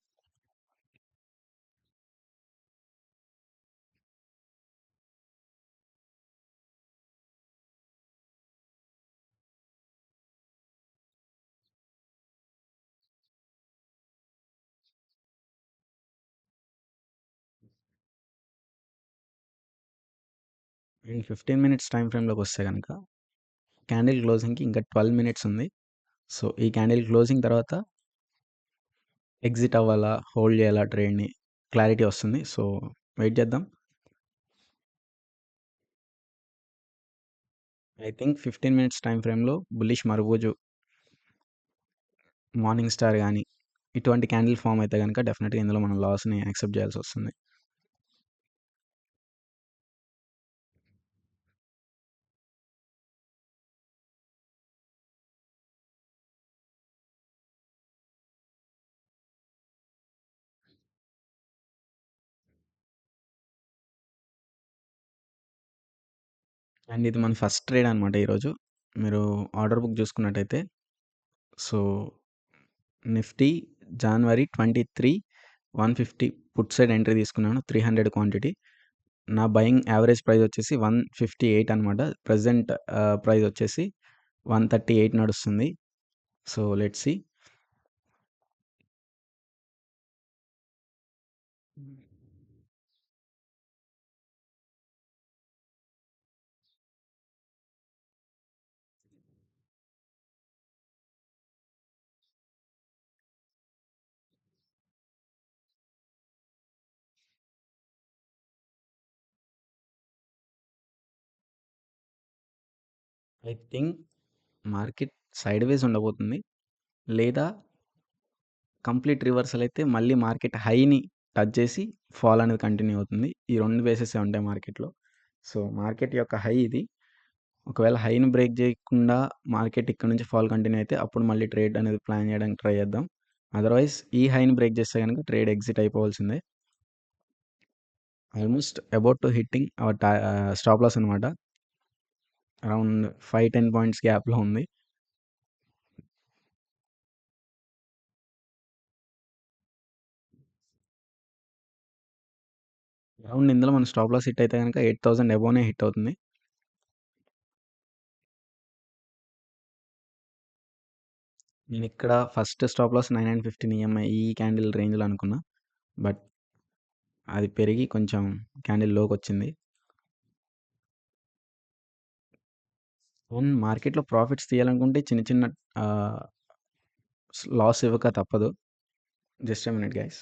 అండ్ 15 minutes టైం ఫ్రేమ్లోకి వస్తే కనుక క్యాండిల్ క్లోజింగ్కి ఇంకా 12 minutes ఉంది. సో ఈ క్యాండిల్ క్లోజింగ్ తర్వాత ఎగ్జిట్ అవ్వాలా, హోల్డ్ చేయాలా ట్రేడ్ని క్లారిటీ వస్తుంది. సో వెయిట్ చేద్దాం. ఐ థింక్ 15 minutes టైం ఫ్రేమ్లో బుల్లిష్ మరుబూజు, మార్నింగ్ స్టార్ కానీ ఇటువంటి క్యాండిల్ ఫామ్ అయితే కనుక డెఫినెట్గా ఇందులో మనం లాస్ని యాక్సెప్ట్ చేయాల్సి వస్తుంది. అండ్ ఇది మన ఫస్ట్ ట్రేడ్ అనమాట ఈరోజు. మీరు ఆర్డర్ బుక్ చూసుకున్నట్టయితే సో నిఫ్టీ జనవరి 23 150 పుట్ సైడ్ ఎంట్రీ తీసుకున్నాను 300 క్వాంటిటీ. నా బయింగ్ యావరేజ్ ప్రైస్ వచ్చేసి 158 అనమాట. ప్రెజెంట్ ప్రైస్ వచ్చేసి 138 నడుస్తుంది. So let's see. I think market side వేస్ ఉండబోతుంది. లేదా కంప్లీట్ రివర్సల్ అయితే మళ్ళీ మార్కెట్ హైని టచ్ చేసి ఫాల్ అనేది కంటిన్యూ అవుతుంది. ఈ 2 వేసెసే ఉంటాయి మార్కెట్‌లో. సో మార్కెట్ యొక్క హై ఇది. ఒకవేళ హైని బ్రేక్ చేయకుండా మార్కెట్ ఇక్కడ నుంచి ఫాల్ కంటిన్యూ అయితే అప్పుడు మళ్ళీ ట్రేడ్ అనేది ప్లాన్ చేయడానికి ట్రై చేద్దాం. అదర్‌వైజ్ ఈ హైని బ్రేక్ చేస్తే గనుక ట్రేడ్ ఎగ్జిట్ అయిపోవాల్సిందే. Almost about to hitting our stop loss అనమాట. అరౌండ్ 5, 10 పాయింట్స్ గ్యాప్‌లో ఉంది. అరౌండ్ ఇందులో మన స్టాప్ లాస్ హిట్ అయితే గనుక 8000 అబోవ్‌నే హిట్ అవుతుంది. నేనిక్కడ ఫస్ట్ స్టాప్ లాస్ 9915 ఈఎంఐ ఈ క్యాండిల్ రేంజ్‌లో అనుకున్నా. బట్ అది పెరిగి కొంచెం క్యాండిల్ లోకొచ్చింది. మార్కెట్‌లో ప్రాఫిట్స్ తీయాలనుకుంటే చిన్న చిన్న ఆహ్, లాస్ ఇవ్వక తప్పదు. Just a minute guys.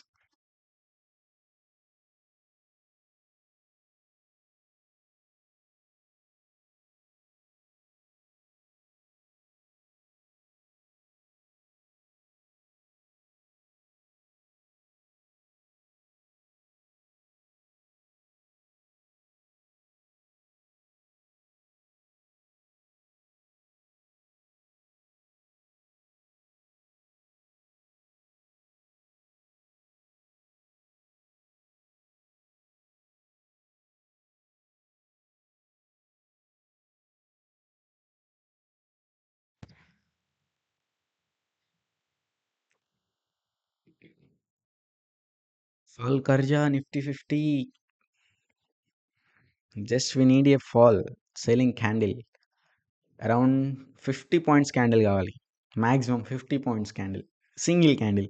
Fall కర్జా Nifty 50 just we need a fall selling candle. Around 50 points candle కావాలి. Maximum 50 points candle. Single candle.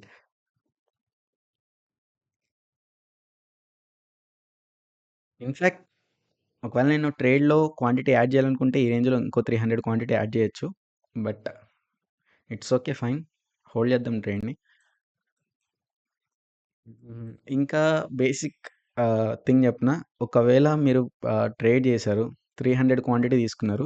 In fact ఒకవేళ నేను ట్రేడ్‌లో క్వాంటిటీ యాడ్ చేయాలనుకుంటే ఈ రేంజ్‌లో ఇంకో 300 క్వాంటిటీ యాడ్ చేయొచ్చు. But it's okay fine. Hold చేద్దాం ట్రేడ్‌ని. ఇంకా బేసిక్ థింగ్ చెప్పనా? ఒకవేళ మీరు ట్రేడ్ చేశారు. 300 క్వాంటిటీ తీసుకున్నారు.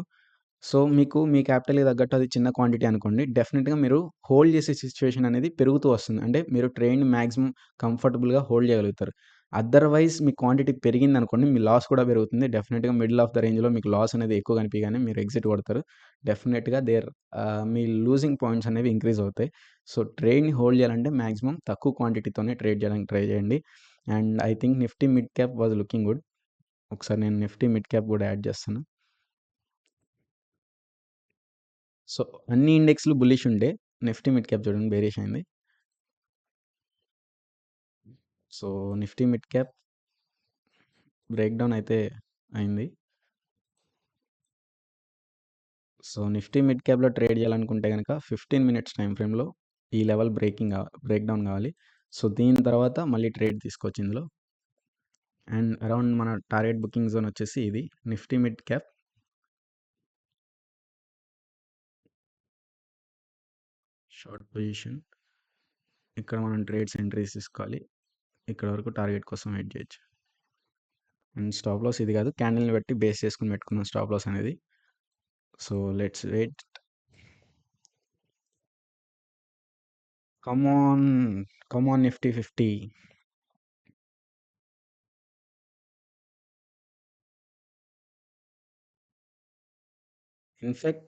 సో, మీకు మీ క్యాపిటల్‌కి తగ్గట్టు అది చిన్న క్వాంటిటీ అనుకోండి. డెఫినిట్‌గా మీరు హోల్డ్ చేసే సిట్యుయేషన్ అనేది పెరుగుతూ వస్తుంది. అంటే మీరు ట్రేడ్‌ని మాక్సిమం కంఫర్టబుల్‌గా హోల్డ్ చేయగలుగుతారు. అదర్‌వైజ్ మీ క్వాంటిటీ పెరిగిందనుకోండి మీ లాస్ కూడా పెరుగుతుంది. డెఫినిట్‌గా మిడిల్ ఆఫ్ ద రేంజ్‌లో మీకు లాస్ అనేది ఎక్కువ కనిపియగానే మీరు ఎగ్జిట్ కొడతారు. డెఫినిట్‌గా మీ లూజింగ్ పాయింట్స్ అనేవి ఇంక్రీజ్ అవుతాయి. సో, ట్రేడ్‌ని హోల్డ్ చేయాలంటే మాక్సిమం తక్కువ క్వాంటిటీతోనే ట్రేడ్ చేయడానికి ట్రై చేయండి. And I think Nifty mid cap was looking good. ఒకసారి నేను నిఫ్టీ మిడ్ క్యాప్ కూడా యాడ్ చేస్తాను. సో, అన్ని ఇండెక్స్‌లు బుల్లిష్ ఉండే. నిఫ్టీ మిడ్ క్యాప్ చూడండి బేరిష్ అయింది. So, Nifty mid cap break down అయితే అయింది. సో, నిఫ్టీ మిడ్ క్యాప్‌లో ట్రేడ్ చేయాలనుకుంటే గనక 15 మినిట్స్ టైమ్ ఫ్రేమ్‌లో ఈ లెవెల్ బ్రేక్ డౌన్ కావాలి. సో, దీని తర్వాత మళ్ళీ ట్రేడ్ తీసుకోవచ్చు ఇందులో. అండ్ అరౌండ్ మన టార్గెట్ బుకింగ్ జోన్ వచ్చేసి ఇది. Nifty mid cap short position. ఇక్కడ మనం ట్రేడ్స్ ఎంట్రీస్ తీసుకోవాలి. ఇక్కడ వరకు టార్గెట్ కోసం వెయిట్ చేయొచ్చు. అండ్ స్టాప్ లాస్ ఇది కాదు. క్యాండిల్‌ని బట్టి బేస్ చేసుకొని పెట్టుకున్నాం స్టాప్ లాస్ అనేది. So, let's wait. Come on. Come on Nifty 50. In fact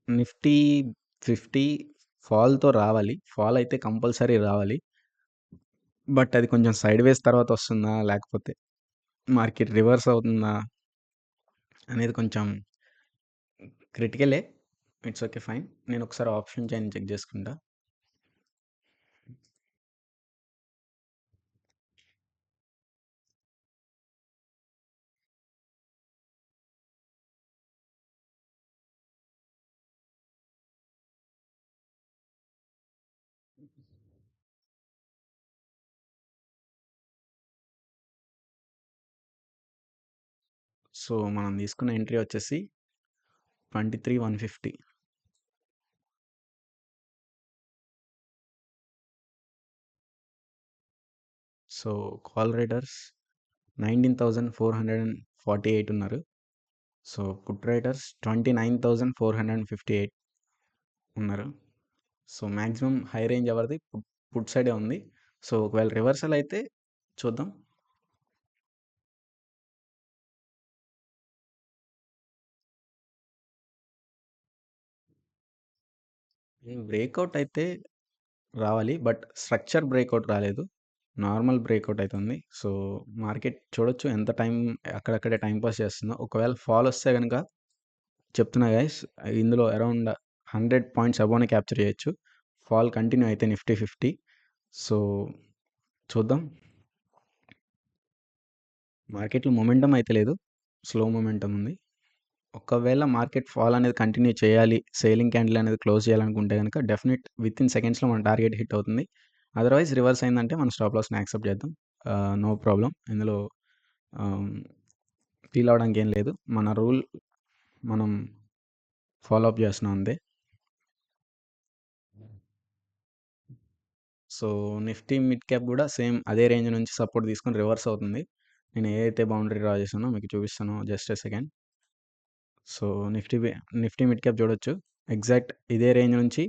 Nifty 50 ఫాల్‌తో రావాలి. ఫాల్ అయితే కంపల్సరీ రావాలి. బట్ అది కొంచెం సైడ్‌వేస్ తర్వాత వస్తుందా? లేకపోతే మార్కెట్ రివర్స్ అవుతుందా? అనేది కొంచెం క్రిటికలే. It's okay fine. నేను ఒకసారి ఆప్షన్ చైన్ చెక్ చేసుకుంటా. సో మనం తీసుకున్న ఎంట్రీ వచ్చేసి 23,150. సో కాల్ రైడర్స్ 19,448 ఉన్నారు. సో పుట్ రైడర్స్ 29,458 ఉన్నారు. సో మ్యాక్సిమం హై రేంజ్ ఎవరిది పుట్ సైడే ఉంది. సో ఒకవేళ రివర్సల్ అయితే చూద్దాం. బ్రేక్అవుట్ అయితే రావాలి. బట్ స్ట్రక్చర్ బ్రేక్అవుట్ రాలేదు. నార్మల్ బ్రేక్అవుట్ అవుతుంది. సో మార్కెట్ చూడొచ్చు ఎంత టైం అక్కడక్కడే టైం పాస్ చేస్తుందో. ఒకవేళ ఫాల్ వస్తే కనుక చెప్తున్నా గైస్, ఇందులో అరౌండ్ 100 పాయింట్స్ అబోనే క్యాప్చర్ చేయొచ్చు. ఫాల్ కంటిన్యూ అయితే నిఫ్టీ 50. సో చూద్దాం. మార్కెట్లో మొమెంటమ్ అయితే లేదు. స్లో మొమెంటమ్ ఉంది. ఒకవేళ మార్కెట్ ఫాల్ అనేది కంటిన్యూ చేయాలి, సేలింగ్ క్యాండిల్ అనేది క్లోజ్ చేయాలనుకుంటే కనుక డెఫినెట్ వితిన్ సెకండ్స్లో మన టార్గెట్ హిట్ అవుతుంది. అదర్వైజ్ రివర్స్ అయిందంటే మన స్టాప్ లాస్ని యాక్సెప్ట్ చేద్దాం. No problem. ఇందులో ఫీల్ అవడానికి ఏం లేదు. మన రూల్ మనం ఫాలో అప్ చేస్తున్నాం అంతే. సో నిఫ్టీ మిడ్ క్యాప్ కూడా సేమ్ అదే రేంజ్ నుంచి సపోర్ట్ తీసుకొని రివర్స్ అవుతుంది. నేను ఏదైతే బౌండరీ డ్రా చేసానో మీకు చూపిస్తాను just a second. So Nifty mid cap చూడొచ్చు. ఎగ్జాక్ట్ ఇదే రేంజ్ నుంచి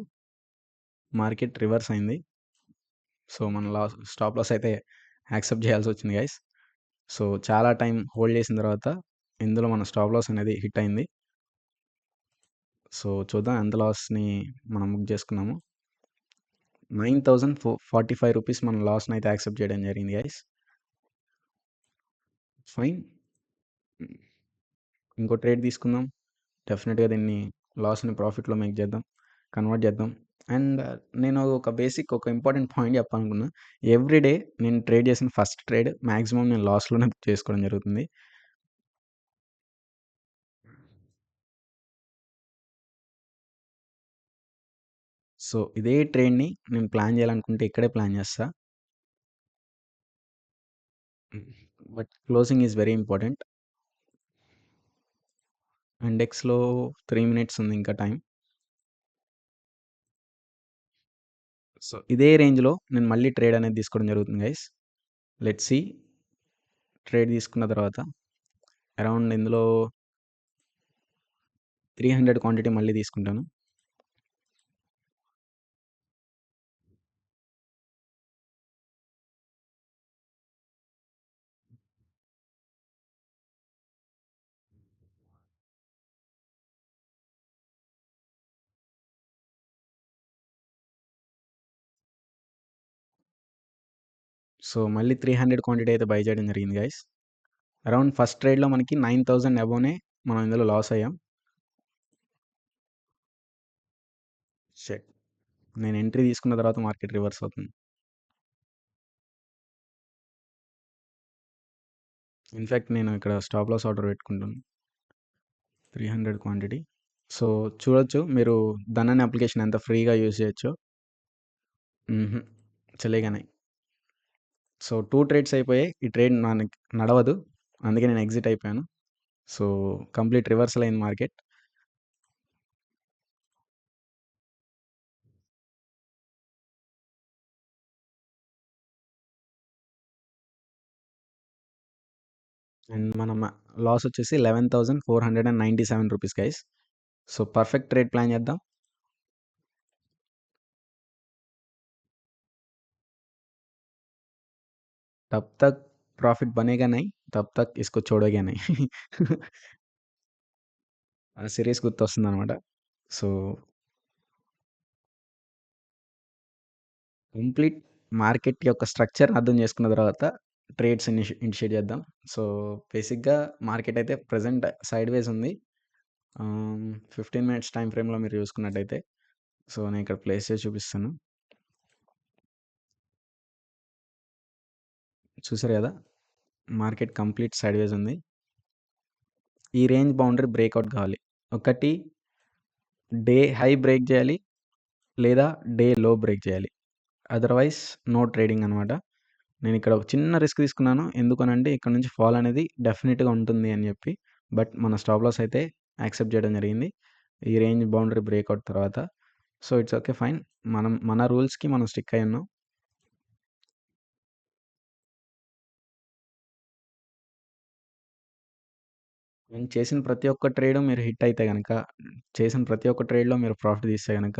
మార్కెట్ రివర్స్ అయింది. సో మన స్టాప్ లాస్ అయితే యాక్సెప్ట్ చేయాల్సి వచ్చింది గైస్. సో చాలా టైం హోల్డ్ చేసిన తర్వాత ఇందులో మన స్టాప్ లాస్ అనేది హిట్ అయింది. సో చూద్దాం ఎంత లాస్ని మనం బుక్ చేసుకున్నాము. 9,045 రూపీస్ మన లాస్ని అయితే యాక్సెప్ట్ చేయడం జరిగింది గైస్. ఫైన్. ఇంకో ట్రేడ్ తీసుకుందాం. డెఫినెట్గా దీన్ని లాస్ని ప్రాఫిట్లో మేక్ చేద్దాం, కన్వర్ట్ చేద్దాం. అండ్ నేను ఒక ఇంపార్టెంట్ పాయింట్ చెప్పాలనుకున్నా. ఎవ్రీడే నేను ట్రేడ్ చేసిన ఫస్ట్ ట్రేడ్ మ్యాక్సిమం నేను లాస్లోనే బుక్ చేసుకోవడం జరుగుతుంది. సో ఇదే ట్రేడ్ని నేను ప్లాన్ చేయాలనుకుంటే ఇక్కడే ప్లాన్ చేస్తా. But closing is very important. ఇండెక్స్లో 3 మినిట్స్ ఉంది ఇంకా టైం. సో ఇదే రేంజ్లో నేను మళ్ళీ ట్రేడ్ అనేది తీసుకోవడం జరుగుతుంది గైస్. Let's see. ట్రేడ్ తీసుకున్న తర్వాత అరౌండ్ ఇందులో 300 క్వాంటిటీ మళ్ళీ తీసుకుంటాను. సో మళ్ళీ 300 క్వాంటిటీ అయితే బై చేయడం జరిగింది గైస్. అరౌండ్ ఫస్ట్ ట్రేడ్లో మనకి 9,000 అబోనే మనం ఇందులో లాస్ అయ్యాం. షెట్. నేను ఎంట్రీ తీసుకున్న తర్వాత మార్కెట్ రివర్స్ అవుతుంది. ఇన్ఫ్యాక్ట్ నేను ఇక్కడ స్టాప్ లాస్ ఆర్డర్ పెట్టుకుంటాను. 300 క్వాంటిటీ. సో చూడొచ్చు మీరు ధనని అప్లికేషన్ ఎంత ఫ్రీగా యూజ్ చేయొచ్చు. చలేగానే. సో 2 ట్రేడ్స్ అయిపోయాయి. ఈ ట్రేడ్ మనకి నడవదు. అందుకే నేను ఎగ్జిట్ అయిపోయాను. సో కంప్లీట్ రివర్సల్ అయింది మార్కెట్. అండ్ మన లాస్ వచ్చేసి 11,497 rupees guys. So perfect trade plan చేద్దాం. तब तक प्रॉफिट बनेगा नहीं, तब तक इसको छोड़ोगे नहीं. ఆ సిరీస్ గుర్తొస్తుందనమాట. సో కంప్లీట్ మార్కెట్ యొక్క స్ట్రక్చర్ అర్థం చేసుకున్న తర్వాత ట్రేడ్స్ ఇనిషియేట్ చేద్దాం. సో బేసిక్గా మార్కెట్ అయితే ప్రెజెంట్ సైడ్ వేస్ ఉంది. 15 మినిట్స్ టైమ్ ఫ్రేమ్‌లో మీరు చూసుకున్నట్టయితే సో, నేను ఇక్కడ ప్లేస్ చేసి చూపిస్తాను. చూసారు గదా! మార్కెట్ కంప్లీట్ సైడ్‌వేస్ ఉంది. ఈ రేంజ్ బౌండరీ బ్రేక్‌ఔట్ కావాలి. ఒకటి డే హై బ్రేక్ చేయాలి. లేదా డే లో బ్రేక్ చేయాలి. అదర్‌వైస్ నో ట్రేడింగ్ అనమాట. నేనిక్కడ ఒక చిన్న రిస్క్ తీసుకున్నాను. ఎందుకనంటే ఇక్కడ నుంచి ఫాల్ అనేది డెఫినిట్‌గా ఉంటుంది అని చెప్పి. బట్ మన స్టాప్ లాస్ అయితే యాక్సెప్ట్ చేయడం జరిగింది. ఈ రేంజ్ బౌండరీ బ్రేక్‌ఔట్ తర్వాత. So, it's okay fine. మన రూల్స్‌కి మనం స్టిక్ అయ్యి ఉన్నాం. నేను చేసిన ప్రతి ఒక్క ట్రేడు మీరు హిట్ అయితే గనక, చేసిన ప్రతి ఒక్క ట్రేడ్‌లో మీరు ప్రాఫిట్ తీస్తే గనక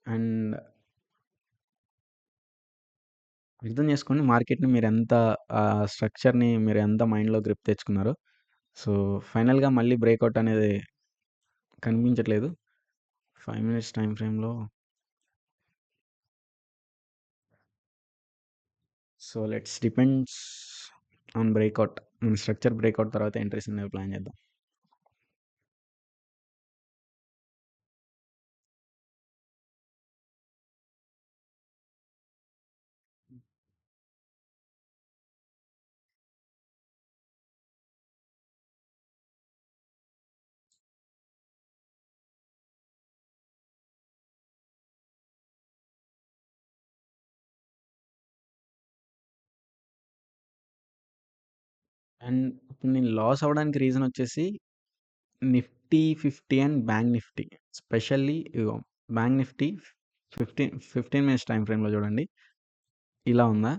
అండ్ అర్థం చేసుకోండి మార్కెట్‌ని మీరెంత స్ట్రక్చర్‌ని మీరెంత మైండ్‌లో గ్రిప్ తెచ్చుకున్నారో. సో, ఫైనల్‌గా మళ్ళీ బ్రేకౌట్ అనేది కనిపించట్లేదు. 5 మినిట్స్ టైమ్ ఫ్రేమ్‌లో so, let's depends on breakout. Structure breakout తర్వాత ఎంట్రీస్ అనేవి ప్లాన్ చేద్దాం. అండ్ ఇప్పుడు నేను లాస్ అవ్వడానికి రీజన్ వచ్చేసి Nifty 50 and bank Nifty. Specially ego bank Nifty 15 minutes time ఫ్రేమ్‌లో చూడండి. ఇలా ఉందా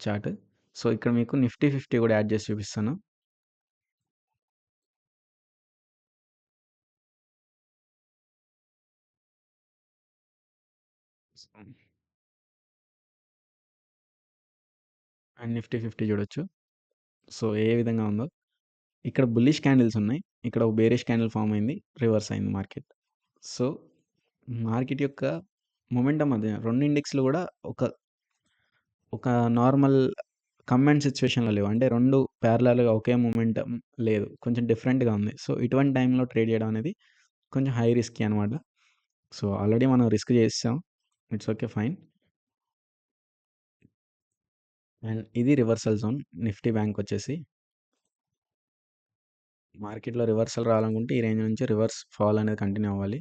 చార్ట్. సో, ఇక్కడ మీకు నిఫ్టీ 50 కూడా యాడ్ చేసి చూపిస్తాను. అండ్ నిఫ్టీ 50 చూడొచ్చు. సో, ఏ విధంగా ఉందో. ఇక్కడ బుల్లిష్ క్యాండిల్స్ ఉన్నాయి. ఇక్కడ ఒక బేరిష్ క్యాండిల్ ఫార్మ్ అయింది. రివర్స్ అయింది మార్కెట్. సో, మార్కెట్ యొక్క మొమెంటమ్ అదే 2 ఇండెక్స్‌లు కూడా ఒక ఒక నార్మల్ కంబైన్డ్ సిట్యుయేషన్‌లో లేవు. అంటే 2 ప్యారలల్‌గా ఒకే మొమెంటమ్ లేదు. కొంచెం డిఫరెంట్‌గా ఉంది. సో, ఇటువంటి టైంలో ట్రేడ్ చేయడం అనేది కొంచెం హై రిస్కీ అనమాట. సో, ఆల్రెడీ మనం రిస్క్ చేసేసాం. It's okay fine. అండ్ ఇది రివర్సల్ జోన్ నిఫ్టీ బ్యాంక్ వచ్చేసి. మార్కెట్‌లో రివర్సల్ రావాలనుకుంటే ఈ రేంజ్ నుంచి రివర్స్ ఫాల్ అనేది కంటిన్యూ అవ్వాలి.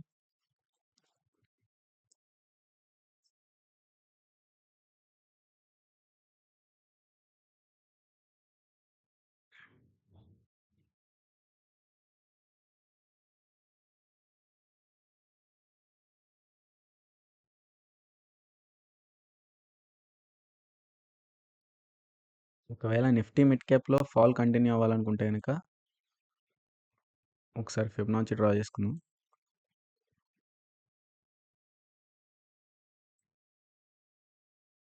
ఒకవేళ నిఫ్టీ మిడ్ క్యాప్‌లో ఫాల్ కంటిన్యూ అవ్వాలనుకుంటే గనక ఒకసారి ఫిబొనాచి డ్రా చేసుకుందాం.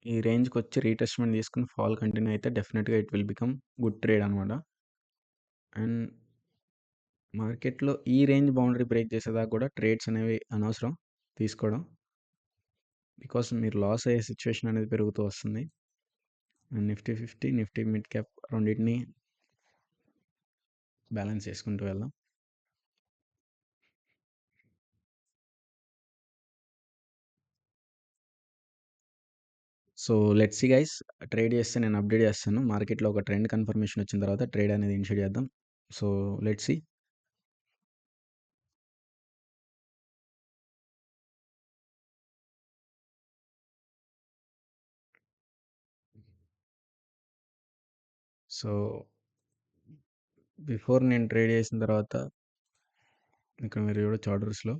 ఈ రేంజ్‌కొచ్చి రీటెస్ట్‌మెంట్ తీసుకొని ఫాల్ కంటిన్యూ అయితే డెఫినిట్‌గా it will become good trade అనమాట. అండ్ మార్కెట్‌లో ఈ రేంజ్ బౌండరీ బ్రేక్ చేసేదాకా కూడా ట్రేడ్స్ అనేవి అనవసరం తీసుకోవడం. బికాస్ మీరు లాస్ అయ్యే సిట్యుయేషన్ అనేది పెరుగుతూ వస్తుంది. And Nifty 50, Nifty mid cap రెండిటిని బ్యాలెన్స్ చేసుకుంటూ వెళ్దాం. So, let's see guys trade చేస్తే నేను అప్డేట్ చేస్తాను. మార్కెట్‌లో ఒక ట్రెండ్ కన్ఫర్మేషన్ వచ్చిన తర్వాత ట్రేడ్ అనేది ఇనిషియేట్ చేద్దాం. So, let's see. So, before నేను ట్రేడ్ చేసిన తర్వాత ఇక్కడ మీరు చూడొచ్చు ఆర్డర్స్‌లో.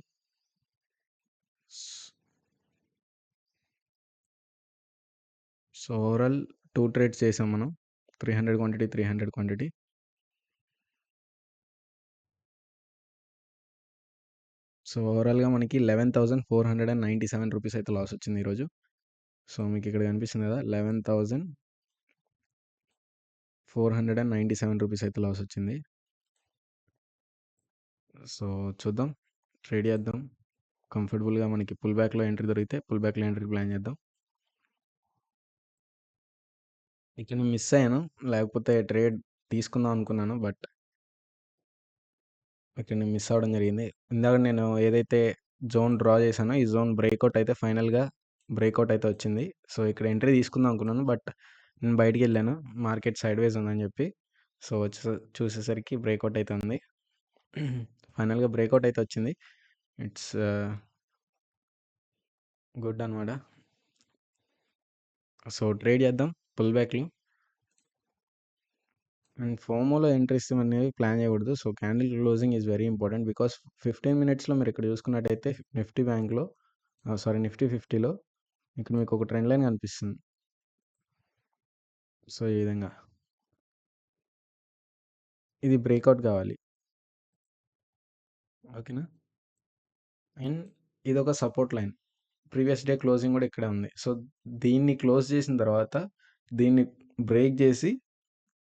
సో, ఓవరాల్ 2 ట్రేడ్స్ చేసాం మనం. 300 క్వాంటిటీ, 300 క్వాంటిటీ. సో, ఓవరాల్‌గా మనకి 11,497 రూపీస్ అయితే లాస్ వచ్చింది ఈరోజు. సో, మీకు ఇక్కడ కనిపిస్తుంది కదా! 11,497 రూపీస్ అయితే లాస్ వచ్చింది. సో, చూద్దాం. ట్రేడ్ చేద్దాం. కంఫర్టబుల్‌గా మనకి పుల్ బ్యాక్‌లో ఎంట్రీ దొరికితే పుల్ బ్యాక్‌లో ఎంట్రీ ప్లాన్ చేద్దాం. ఇక్కడ నేను మిస్ అయ్యాను. లేకపోతే ట్రేడ్ తీసుకుందాం అనుకున్నాను. బట్ ఇక్కడ నేను మిస్ అవ్వడం జరిగింది. ఇందాక నేను ఏదైతే జోన్ డ్రా చేశానో ఈ జోన్ బ్రేక్అవుట్ అయితే ఫైనల్‌గా బ్రేక్అవుట్ అయితే వచ్చింది. సో, ఇక్కడ ఎంట్రీ తీసుకుందాం అనుకున్నాను. బట్ నేను బయటికెళ్ళాను. మార్కెట్ సైడ్‌వేస్ ఉందని చెప్పి. సో, చూసేసరికి బ్రేక్అవుట్ అయితే ఉంది. ఫైనల్‌గా బ్రేక్అవుట్ అయితే వచ్చింది. ఇట్స్ గుడ్ అనమాట. సో, ట్రేడ్ చేద్దాం పుల్ బ్యాక్‌లో. అండ్ ఫోమోలో ఎంట్రీస్ అనేవి ప్లాన్ చేయకూడదు. So, candle closing is very important. Because 15 మినిట్స్‌లో మీరు ఇక్కడ చూసుకున్నట్టయితే నిఫ్టీ బ్యాంక్‌లో సారీ నిఫ్టీ 50లో ఇక్కడ మీకు ఒక ట్రెండ్ లైన్ కనిపిస్తుంది. సో, ఈ విధంగా ఇది బ్రేక్అవుట్ కావాలి. ఓకేనా? అండ్ ఇదొక support line. Previous day closing కూడా ఇక్కడే ఉంది. సో, దీన్ని క్లోజ్ చేసిన తర్వాత దీన్ని బ్రేక్ చేసి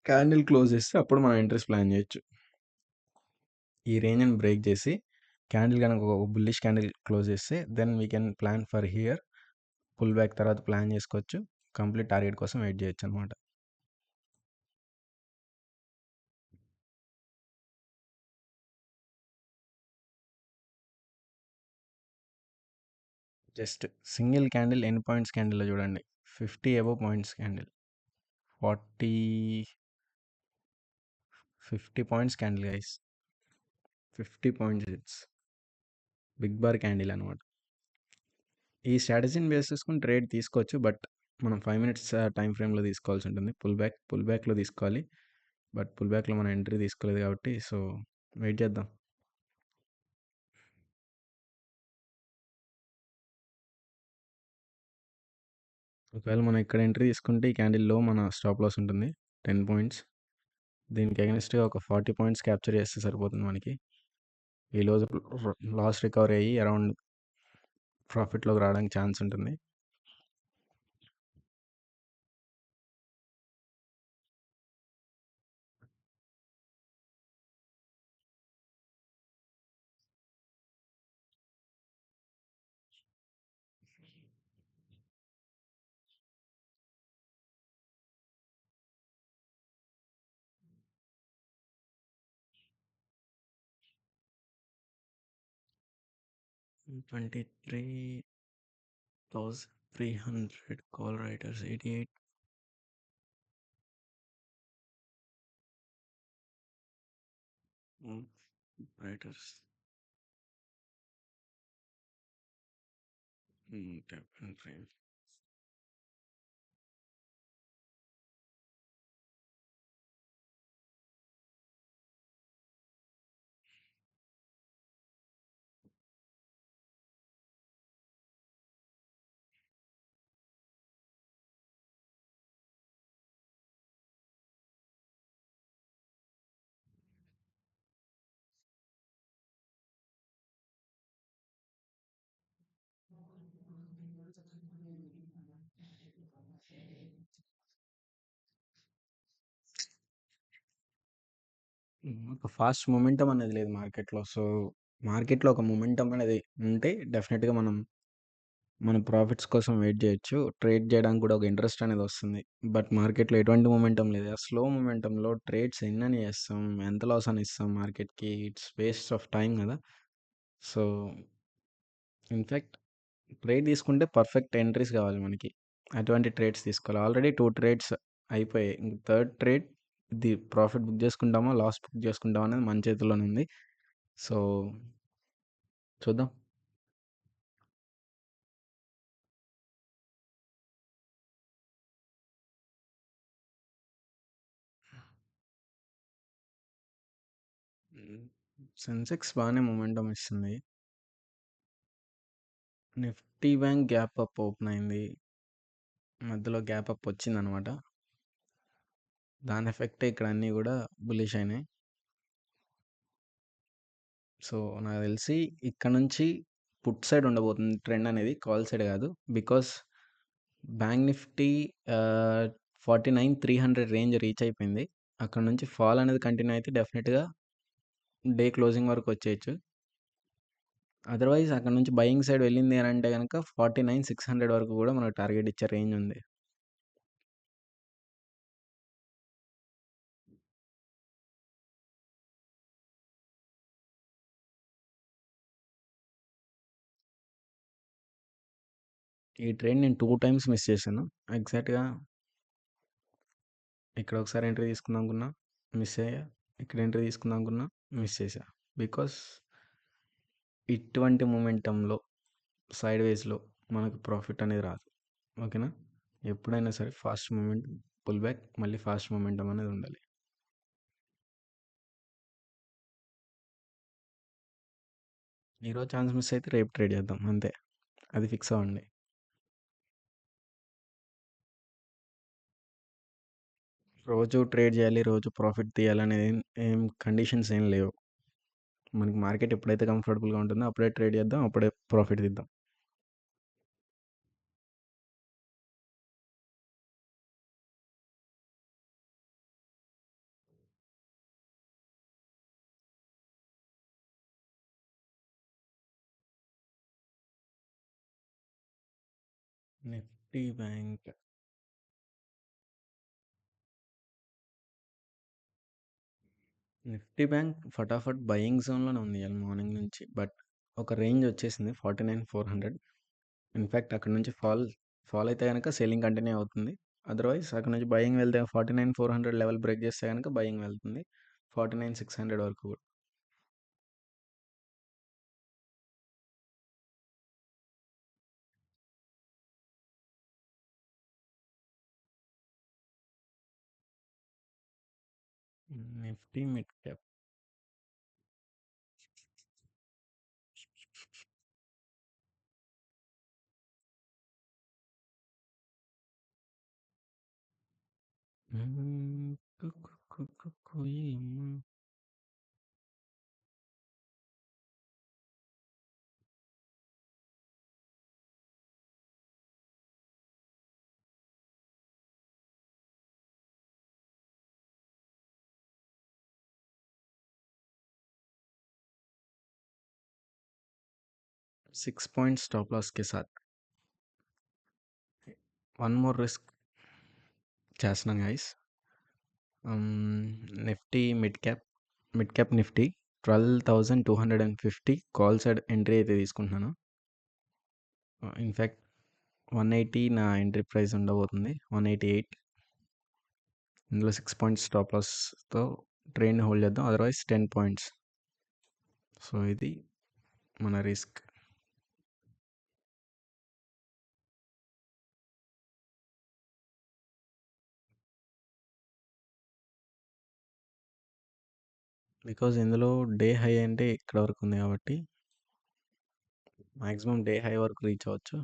క్యాండిల్ క్లోజ్ చేస్తే అప్పుడు మనం ఎంట్రీస్ ప్లాన్ చేయొచ్చు. ఈ రేంజ్‌ని బ్రేక్ చేసి క్యాండిల్ గనక ఒక బుల్లిష్ క్యాండిల్ క్లోజ్ చేస్తే then we can plan for here. Pull back తర్వాత ప్లాన్ చేసుకోవచ్చు. కంప్లీట్ టార్గెట్ కోసం వెయిట్ చేయొచ్చనమాట. జస్ట్ సింగిల్ క్యాండిల్ ఎన్ని పాయింట్స్ క్యాండిల్‌లో చూడండి. 50 above points candle. 40 50 points candle guys. 50 points it's big bar candle అనమాట. ఈ స్ట్రాటజీని బేస్ చేసుకొని ట్రేడ్ తీసుకోవచ్చు. బట్ మనం 5 మినిట్స్ టైమ్ ఫ్రేమ్‌లో తీసుకోవాల్సి ఉంటుంది. పుల్ బ్యాక్‌లో తీసుకోవాలి. బట్ పుల్ బ్యాక్‌లో మనం ఎంట్రీ తీసుకోలేదు కాబట్టి సో, వెయిట్ చేద్దాం. ఒకవేళ మనం ఇక్కడ ఎంట్రీ తీసుకుంటే ఈ క్యాండిల్‌లో మన స్టాప్ లాస్ ఉంటుంది 10 పాయింట్స్. దీనికి అగైన్స్ట్‌గా ఒక 40 పాయింట్స్ క్యాప్చర్ చేస్తే సరిపోతుంది మనకి. ఈలోజు లాస్ రికవరీ అయ్యి అరౌండ్ ప్రాఫిట్‌లోకి రావడానికి ఛాన్స్ ఉంటుంది. $23,300 call writers 88 writers tap and frame. ఒక ఫాస్ట్ మొమెంటం అనేది లేదు మార్కెట్‌లో. సో, మార్కెట్‌లో ఒక మొమెంటం అనేది ఉంటే డెఫినెట్‌గా మనం మన ప్రాఫిట్స్ కోసం వెయిట్ చేయొచ్చు. ట్రేడ్ చేయడానికి కూడా ఒక ఇంట్రెస్ట్ అనేది వస్తుంది. బట్ మార్కెట్‌లో ఎటువంటి మొమెంటం లేదు. ఆ స్లో మొమెంటంలో ట్రేడ్స్ ఎన్నని చేస్తాం? ఎంత లాస్ అని ఇస్తాం మార్కెట్‌కి? ఇట్స్ వేస్ట్ ఆఫ్ టైమ్ కదా! సో, ఇన్‌ఫాక్ట్ ట్రేడ్ తీసుకుంటే పర్ఫెక్ట్ ఎంట్రీస్ కావాలి మనకి. అటువంటి ట్రేడ్స్ తీసుకోవాలి. ఆల్రెడీ 2 ట్రేడ్స్ అయిపోయాయి. ఇంక థర్డ్ ట్రేడ్ ఇది ప్రాఫిట్ బుక్ చేసుకుంటామా? లాస్ బుక్ చేసుకుంటామా? అనేది మన చేతుల్లోనే ఉంది. సో, చూద్దాం. సెన్సెక్స్ బాగానే మొమెంటం ఇస్తుంది. Nifty bank gap up open అయింది. మధ్యలో గ్యాప్ అప్ వచ్చిందనమాట. దాని ఎఫెక్టే ఇక్కడ అన్నీ కూడా బుల్లిష్ అయినాయి. సో, నాకు తెలిసి ఇక్కడ నుంచి పుట్ సైడ్ ఉండబోతుంది ట్రెండ్ అనేది. కాల్ సైడ్ కాదు. Because bank Nifty 49,300 range reach అయిపోయింది. అక్కడ నుంచి ఫాల్ అనేది కంటిన్యూ అయితే డెఫినెట్‌గా డే క్లోజింగ్ వరకు వచ్చేయచ్చు. అదర్‌వైజ్ అక్కడ నుంచి బయింగ్ సైడ్ వెళ్ళింది అని అంటే గనక 49,600 వరకు కూడా మనకు టార్గెట్ ఇచ్చే రేంజ్ ఉంది. ఈ ట్రేడ్ నేను 2 టైమ్స్ మిస్ చేశాను. ఎగ్జాక్ట్‌గా ఇక్కడ ఒకసారి ఎంట్రీ తీసుకుందాం అనుకున్నా, మిస్ అయ్యా. ఇక్కడ ఎంట్రీ తీసుకుందాం అనుకున్నా, మిస్ చేశా. బికాస్ ఇటువంటి మొమెంటంలో సైడ్ వేస్‌లో మనకు ప్రాఫిట్ అనేది రాదు. ఓకేనా? ఎప్పుడైనా సరే ఫాస్ట్ మూమెంట్ పుల్ బ్యాక్ మళ్ళీ ఫాస్ట్ మొమెంటం అనేది ఉండాలి. ఈరోజు ఛాన్స్ మిస్ అయితే రేపు ట్రేడ్ చేద్దాం అంతే. అది ఫిక్స్ అవ్వండి. రోజు ట్రేడ్ చేయాలి, రోజు ప్రాఫిట్ తీయాలనేది ఏం కండిషన్స్ ఏం లేవు. మనకి మార్కెట్ ఎప్పుడైతే కంఫర్టబుల్‌గా ఉంటుందో అప్పుడే ట్రేడ్ చేద్దాం, అప్పుడే ప్రాఫిట్ తీద్దాం. నిఫ్టీ బ్యాంక్ నిఫ్టీ బ్యాంక్ ఫటాఫట్ బయింగ్ జోన్‌లోనే ఉంది ఇయాల మార్నింగ్ నుంచి. బట్ ఒక రేంజ్ వచ్చేసింది 49,400. ఇన్‌ఫాక్ట్ అక్కడి నుంచి ఫాల్ అయితే గనక సెల్లింగ్ కంటిన్యూ అవుతుంది. అదర్‌వైజ్ అక్కడి నుంచి బయింగ్ వెళ్తే 49,400 లెవెల్ బ్రేక్ చేస్తే గనక బయింగ్ వెళ్తుంది. 49,600 వరకు కూడా. నిఫ్టీ మిడ్ క్యాప్ హ్మ్. కోయిలమ్మ. 6 पॉइंट स्टॉप लॉस के साथ वन मोर रिस्क చేస్తున్నాం guys. Nifty mid cap Nifty 12,250 call side entry అయితే తీసుకుంటున్నాను. ఇన్ఫ్యాక్ట్ 180 నా ఎంట్రీ ప్రైస్ ఉండబోతుంది, 188. ఇందులో 6 పాయింట్స్ స్టాప్ లాస్తో ట్రైన్ హోల్డ్ చేద్దాం, అదర్వైజ్ 10 పాయింట్స్. సో ఇది మన రిస్క్. బికాజ్ ఇందులో డే హై అంటే ఇక్కడ వరకు ఉంది కాబట్టి మ్యాక్సిమం డే హై వరకు రీచ్ అవ్వచ్చు.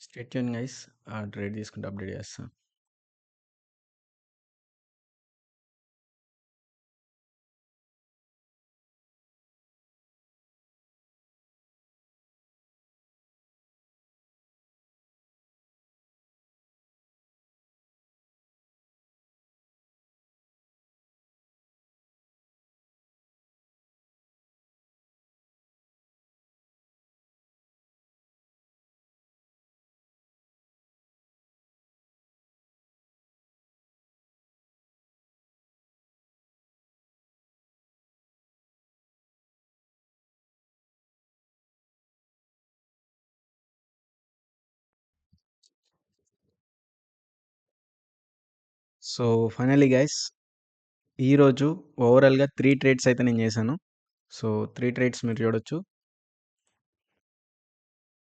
స్టేట్ ట్యూన్ గైస్, ట్రేడ్ తీసుకుంటే అప్డేట్ చేస్తాను. సో ఫైనలీ గైస్, ఈరోజు ఓవరాల్గా 3 ట్రేడ్స్ అయితే నేను చేశాను. సో 3 ట్రేడ్స్ మీరు చూడొచ్చు.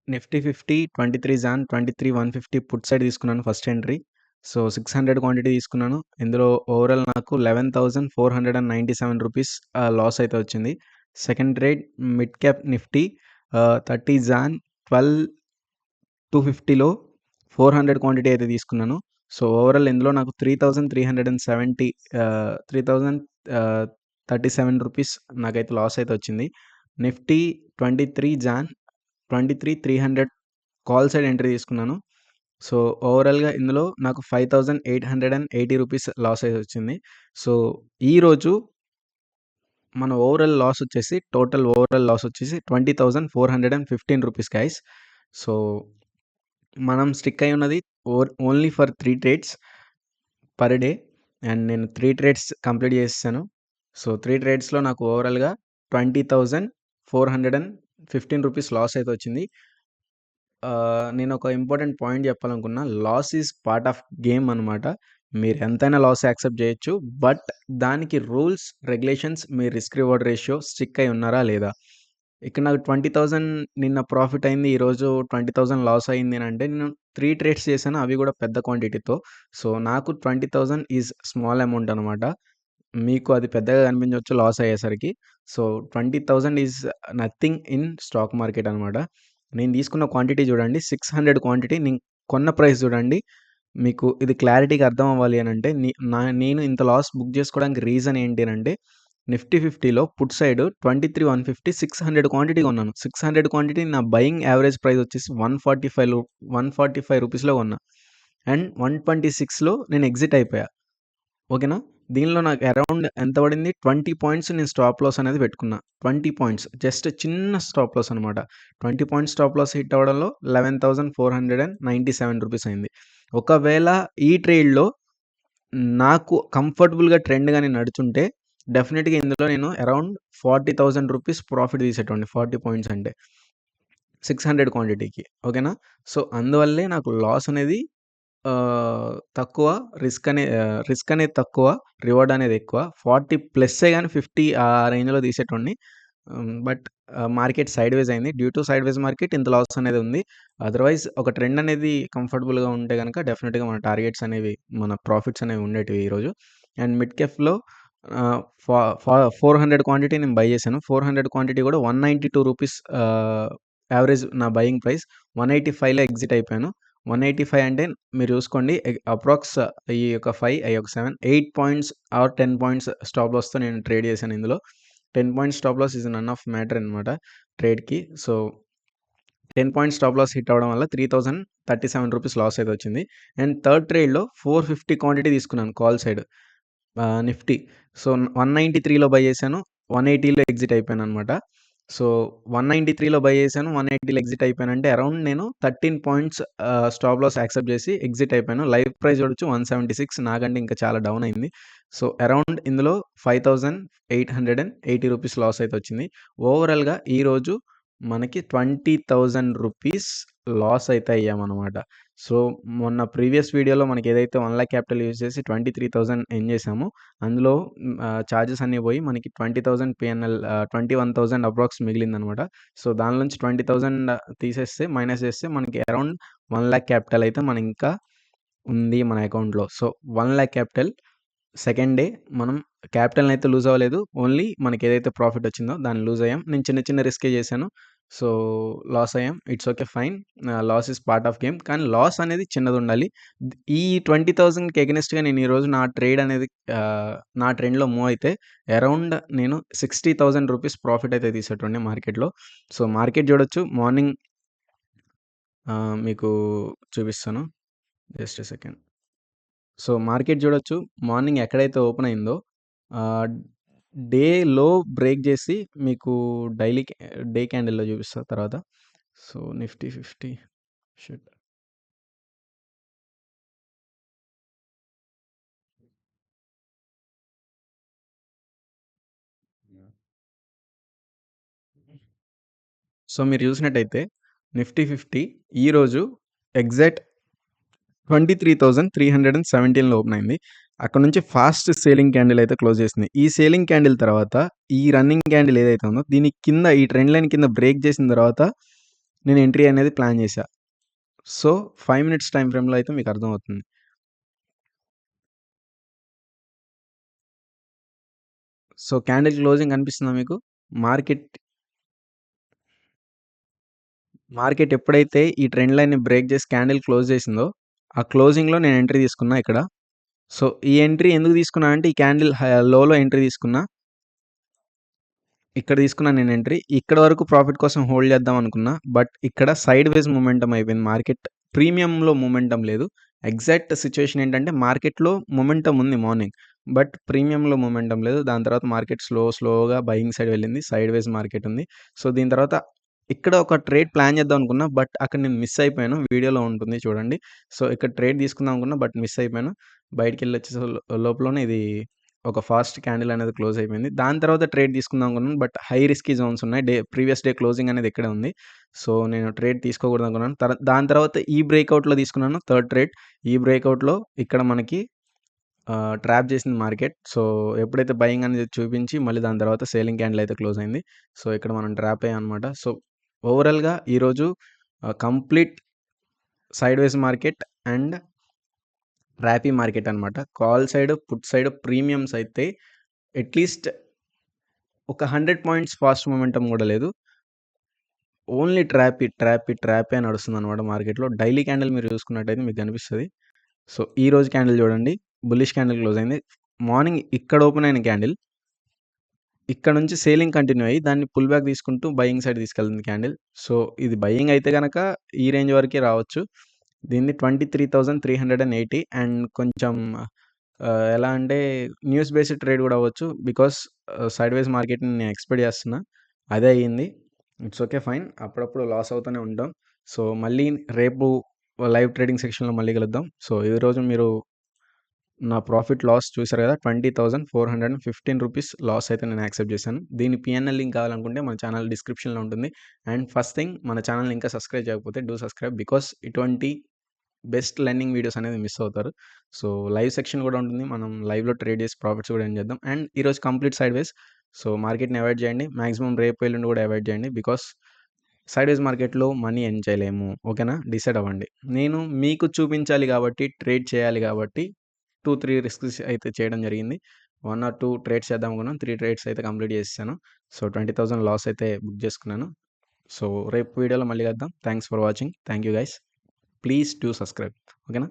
నిఫ్టీ 50 23 జాన్ 23,150 పుట్ సైడ్ తీసుకున్నాను ఫస్ట్ ఎంట్రీ. సో 600 క్వాంటిటీ తీసుకున్నాను. ఇందులో ఓవరాల్ నాకు 11,497 రూపీస్ లాస్ అయితే వచ్చింది. Second trade mid cap Nifty 30 Jan 12,250లో 400 క్వాంటిటీ అయితే తీసుకున్నాను. సో ఓవరాల్ ఇందులో నాకు 3,370 3,037 రూపీస్ నాకైతే లాస్ అయితే వచ్చింది. Nifty 23 June 23,300 call side entry తీసుకున్నాను. సో ఓవరాల్‌గా ఇందులో నాకు 5,880 రూపీస్ లాస్ అయితే వచ్చింది. సో ఈరోజు మన టోటల్ ఓవరాల్ లాస్ వచ్చేసి 20,415 రూపీస్ గైస్. సో మనం స్టిక్ అయి ఉన్నది only for 3 trades per day and నేను 3 ట్రేడ్స్ కంప్లీట్ చేసేసాను. సో 3 ట్రేడ్స్‌లో నాకు ఓవరాల్‌గా 20,415 రూపీస్ లాస్ అయితే వచ్చింది. నేను ఒక ఇంపార్టెంట్ పాయింట్ చెప్పాలనుకున్నా. Loss is part of game అనమాట. మీరు ఎంతైనా లాస్ యాక్సెప్ట్ చేయొచ్చు. బట్ దానికి రూల్స్, రెగ్యులేషన్స్, మీ రిస్క్ రివార్డ్ రేషియో స్టిక్ అయి ఉన్నారా లేదా? ఇక్కడ నాకు 20,000 నిన్న ప్రాఫిట్ అయింది. ఈరోజు 20,000 లాస్ అయింది అనంటే నేను 3 ట్రేడ్స్ చేశాను. అవి కూడా పెద్ద క్వాంటిటీతో. సో నాకు 20,000 ఈజ్ స్మాల్ అమౌంట్ అనమాట. మీకు అది పెద్దగా కనిపించొచ్చు లాస్ అయ్యేసరికి. So 20,000 is nothing in stock market అనమాట. నేను తీసుకున్న క్వాంటిటీ చూడండి 600 క్వాంటిటీ. నేను కొన్న ప్రైస్ చూడండి. మీకు ఇది క్లారిటీగా అర్థం అవ్వాలి అనంటే నేను ఇంత లాస్ బుక్ చేసుకోవడానికి రీజన్ ఏంటి అనంటే నిఫ్టీ 50లో పుట్ సైడ్ 23,150 600 క్వాంటిటీ కొన్నాను. 600 క్వాంటిటీ నా బయింగ్ యావరేజ్ ప్రైస్ వచ్చేసి 145 రూపీస్‌లో కొన్నా. అండ్ 126లో నేను ఎగ్జిట్ అయిపోయా. ఓకేనా? దీనిలో నాకు అరౌండ్ ఎంత పడింది? 20 పాయింట్స్ నేను స్టాప్ లాస్ అనేది పెట్టుకున్నా. 20 పాయింట్స్ జస్ట్ చిన్న స్టాప్ లాస్ అనమాట. 20 పాయింట్స్ స్టాప్ లాస్ హిట్ అవ్వడంలో 11,497 రూపీస్ అయింది. ఒకవేళ ఈ ట్రేడ్‌లో నాకు కంఫర్టబుల్‌గా ట్రెండ్ గాని నడుచుంటే డెఫినిట్‌గా ఇందులో నేను అరౌండ్ 40,000 రూపీస్ ప్రాఫిట్ తీసేటోడిని 40 పాయింట్స్ అంటే. 600 క్వాంటిటీకి. ఓకేనా? సో, అందువల్లే నాకు లాస్ అనేది తక్కువ. రిస్క్ అనేది తక్కువ. రివార్డ్ అనేది ఎక్కువ. 40 ప్లస్సే గాని 50 ఆ రేంజ్‌లో తీసేటోడిని. బట్ మార్కెట్ సైడ్‌వేస్ అయింది. డ్యూ టు సైడ్‌వేస్ మార్కెట్ ఇంత లాస్ అనేది ఉంది. అదర్‌వైజ్ ఒక ట్రెండ్ అనేది కంఫర్టబుల్‌గా ఉంటే గనక డెఫినిట్‌గా మన టార్గెట్స్ అనేవి, మన ప్రాఫిట్స్ అనేవి ఉండేటివి ఈరోజు. అండ్ మిడ్ క్యాప్‌లో ఫా ఫా 400 క్వాంటిటీ నేను బై చేశాను. 400 క్వాంటిటీ కూడా 192 రూపీస్ యావరేజ్ నా బయింగ్ ప్రైస్. 185లో ఎగ్జిట్ అయిపోయాను. 185 అంటే మీరు చూసుకోండి అప్రాక్స్ ఈ యొక్క 5, ఈ యొక్క 7, 8 పాయింట్స్ ఆర్ 10 పాయింట్స్ స్టాప్ లాస్‌తో నేను ట్రేడ్ చేశాను ఇందులో. 10 points stop loss is none of matter అనమాట ట్రేడ్‌కి. So 10 points stop loss hit అవ్వడం వల్ల 3,037 రూపీస్ లాస్ అయితే వచ్చింది. అండ్ థర్డ్ ట్రేడ్‌లో 450 క్వాంటిటీ తీసుకున్నాను కాల్ సైడ్ నిఫ్టీ. సో 193లో బై చేశాను. 180లో ఎగ్జిట్ అయిపోయాననమాట. సో 193లో బై చేశాను. 180లో ఎగ్జిట్ అయిపోయానంటే అరౌండ్ నేను 13 పాయింట్స్ స్టాప్ లాస్ యాక్సెప్ట్ చేసి ఎగ్జిట్ అయిపోయాను. లైవ్ ప్రైస్ చూడొచ్చు 176 నాకంటే ఇంకా చాలా డౌన్ అయింది. సో అరౌండ్ ఇందులో 5,880 రూపీస్ లాస్ అయితే వచ్చింది. ఓవరాల్‌గా ఈరోజు మనకి 20,000 రూపీస్ లాస్ అయితే అయ్యామనమాట. సో మొన్న ప్రీవియస్ వీడియోలో మనకి ఏదైతే 1,00,000 క్యాపిటల్ యూజ్ చేసి 23,000 ఎర్న్ చేసామో అందులో చార్జెస్ అన్నీ పోయి మనకి 20,000 పీఎన్ఎల్ 21,000 అప్రాక్స్ మిగిలిందనమాట. సో దాని నుంచి 20,000 తీసేస్తే మైనస్ చేస్తే మనకి అరౌండ్ 1,00,000 క్యాపిటల్ అయితే మన ఇంకా ఉంది మన అకౌంట్‌లో. సో 1,00,000 క్యాపిటల్ సెకండ్ డే మనం క్యాపిటల్‌ని అయితే లూజ్ అవ్వలేదు. ఓన్లీ మనకి ఏదైతే ప్రాఫిట్ వచ్చిందో దాన్ని లూజ్ అయ్యాం. నేను చిన్న చిన్న రిస్కే చేశాను. సో లాస్ అయ్యాం. It's okay fine. Loss is part of game. కానీ లాస్ అనేది చిన్నదుండాలి. ఈ 20,000కి ఎగనెస్ట్‌గా నేను ఈరోజు నా ట్రేడ్ అనేది నా ట్రెండ్‌లో మూవ్ అయితే అరౌండ్ నేను 60,000 రూపీస్ ప్రాఫిట్ అయితే తీసేటోడిని మార్కెట్‌లో. సో మార్కెట్ చూడొచ్చు మార్నింగ్ మీకు చూపిస్తాను. Just a second. So market చూడొచ్చు మార్నింగ్ ఎక్కడైతే ఓపెన్ అయిందో డే లో బ్రేక్ చేసి మీకు డే క్యాండిల్‌లో చూపిస్తా తర్వాత. So Nifty 50 shit. సో మీరు చూసినట్టయితే నిఫ్టీ 50 ఈరోజు ఎగ్జాక్ట్ 23,317లో ఓపెన్ అయింది. అక్కడ నుంచి ఫాస్ట్ సేలింగ్ క్యాండిల్ అయితే క్లోజ్ చేసింది. ఈ సేలింగ్ క్యాండిల్ తర్వాత ఈ రన్నింగ్ క్యాండిల్ ఏదైతే ఉందో దీని కింద ఈ ట్రెండ్ లైన్ కింద బ్రేక్ చేసిన తర్వాత నేను ఎంట్రీ అనేది ప్లాన్ చేశా. సో 5 మినిట్స్ టైమ్ ఫ్రేమ్‌లో అయితే మీకు అర్థమవుతుంది. సో క్యాండిల్ క్లోజింగ్ కనిపిస్తుందా మీకు? మార్కెట్ మార్కెట్ ఎప్పుడైతే ఈ ట్రెండ్ లైన్‌ని బ్రేక్ చేసి క్యాండిల్ క్లోజ్ చేసిందో, ఆ క్లోజింగ్‌లో నేను ఎంట్రీ తీసుకున్నా ఇక్కడ. సో ఈ ఎంట్రీ ఎందుకు తీసుకున్నా అంటే ఈ క్యాండిల్ లోలో ఎంట్రీ తీసుకున్నా. ఇక్కడ తీసుకున్నా నేను ఎంట్రీ. ఇక్కడ వరకు ప్రాఫిట్ కోసం హోల్డ్ చేద్దాం అనుకున్నా. బట్ ఇక్కడ సైడ్‌వేస్ మొమెంటమ్ అయిపోయింది. మార్కెట్ ప్రీమియంలో మొమెంటమ్ లేదు. ఎగ్జాక్ట్ సిట్యుయేషన్ ఏంటంటే మార్కెట్‌లో మొమెంటమ్ ఉంది మార్నింగ్. బట్ ప్రీమియంలో మొమెంటమ్ లేదు. దాని తర్వాత మార్కెట్ స్లోగా బయింగ్ సైడ్ వెళ్ళింది. సైడ్‌వేస్ మార్కెట్ ఉంది. సో దీని తర్వాత ఇక్కడ ఒక ట్రేడ్ ప్లాన్ చేద్దాం అనుకున్నా. బట్ అక్కడ నేను మిస్ అయిపోయాను. వీడియోలో ఉంటుంది చూడండి. సో ఇక్కడ ట్రేడ్ తీసుకుందాం అనుకున్నా. బట్ మిస్ అయిపోయాను. బయటికెళ్ళి వచ్చేసే లోపలనే ఇది ఒక ఫాస్ట్ క్యాండిల్ అనేది క్లోజ్ అయిపోయింది. దాని తర్వాత ట్రేడ్ తీసుకుందాం అనుకున్నాను. బట్ హై రిస్కీ జోన్స్ ఉన్నాయి. ప్రీవియస్ డే క్లోజింగ్ అనేది ఇక్కడే ఉంది. సో నేను ట్రేడ్ తీసుకోకూడదు అనుకున్నాను. దాని తర్వాత ఈ బ్రేక్అవుట్‌లో తీసుకున్నాను థర్డ్ ట్రేడ్. ఈ బ్రేక్అవుట్‌లో ఇక్కడ మనకి ట్రాప్ చేసింది మార్కెట్. సో ఎప్పుడైతే బయింగ్ అనేది చూపించి మళ్ళీ దాని తర్వాత సేలింగ్ క్యాండిల్ అయితే క్లోజ్ అయింది. సో ఇక్కడ మనం ట్రాప్ అయ్యాం అనమాట. సో ఓవరాల్‌గా ఈరోజు కంప్లీట్ సైడ్‌వేస్ మార్కెట్ అండ్ ర్యాపీ మార్కెట్ అనమాట. Call side, put side premiums అయితే అట్‌లీస్ట్ ఒక 100 పాయింట్స్ ఫాస్ట్ మొమెంటమ్ గూడా లేదు. ఓన్లీ ట్రాపే నడుస్తుందనమాట మార్కెట్‌లో. డైలీ క్యాండిల్ మీరు చూసుకున్నట్టయితే మీకు కనిపిస్తది. సో ఈ రోజు క్యాండిల్ చూడండి. బుల్లిష్ క్యాండిల్ క్లోజ్ అయింది. మార్నింగ్ ఇక్కడ ఓపెన్ అయిన క్యాండిల్ ఇక్కడ నుంచి సేలింగ్ కంటిన్యూ అయ్యి దాన్ని పుల్ బ్యాక్ తీసుకుంటూ బయింగ్ సైడ్ తీసుకెళ్తుంది క్యాండిల్. సో ఇది బయింగ్ అయితే గనక ఈ రేంజ్ వరకే రావచ్చు. దీన్ని 23,380 అండ్ కొంచెం ఎలా అంటే న్యూస్ బేస్డ్ ట్రేడ్ గూడా అవ్వచ్చు. బికాస్ సైడ్‌వేస్ మార్కెట్‌ని నేను ఎక్స్‌పెక్ట్ చేస్తున్నా. అదే అయ్యింది. It's okay fine. అప్పుడప్పుడు లాస్ అవుతూనే ఉంటాం. సో మళ్ళీ రేపు లైవ్ ట్రేడింగ్ సెక్షన్‌లో మళ్ళీ కలుద్దాం. సో ఈరోజు మీరు నా ప్రాఫిట్ లాస్ చూసారు కదా! 20,415 రూపీస్ లాస్ అయితే నేను యాక్సెప్ట్ చేశాను. దీని పీఎన్ఎల్ లింక్ కావాలనుకుంటే మన ఛానల్ డిస్క్రిప్షన్‌లో ఉంటుంది. అండ్ ఫస్ట్ థింగ్ మన ఛానల్‌ని ఇంకా సబ్స్క్రైబ్ చేయకపోతే డూ సబ్స్క్రైబ్ బికాస్ ఇటువంటి బెస్ట్ లెర్నింగ్ వీడియోస్ అనేది మిస్ అవుతారు. సో లైవ్ సెక్షన్ కూడా ఉంటుంది. మనం లైవ్‌లో ట్రేడ్ చేసి ప్రాఫిట్స్ కూడా ఎర్న్ చేద్దాం. అండ్ ఈరోజు కంప్లీట్ సైడ్‌వేస్. సో మార్కెట్‌ని అవాయిడ్ చేయండి. మాక్సిమం రేపు ఎల్లుండి కూడా అవాయిడ్ చేయండి. బికాస్ సైడ్‌వేస్ మార్కెట్‌లో మనీ ఎర్న్ చేయలేము. ఓకేనా? డిసైడ్ అవ్వండి. నేను మీకు చూపించాలి కాబట్టి, ట్రేడ్ చేయాలి కాబట్టి 2, 3 రిస్క్స్ అయితే చేయడం జరిగింది. 1 ఆర్ 2 ట్రేడ్స్ చేద్దాం అనుకున్నాను. 3 ట్రేడ్స్ అయితే కంప్లీట్ చేసేసాను. సో 20,000 లాస్ అయితే బుక్ చేసుకున్నాను. సో రేపు వీడియోలో మళ్ళీ కలుద్దాం. Thanks for watching. Thank you guys. Please do subscribe. ఓకేనా?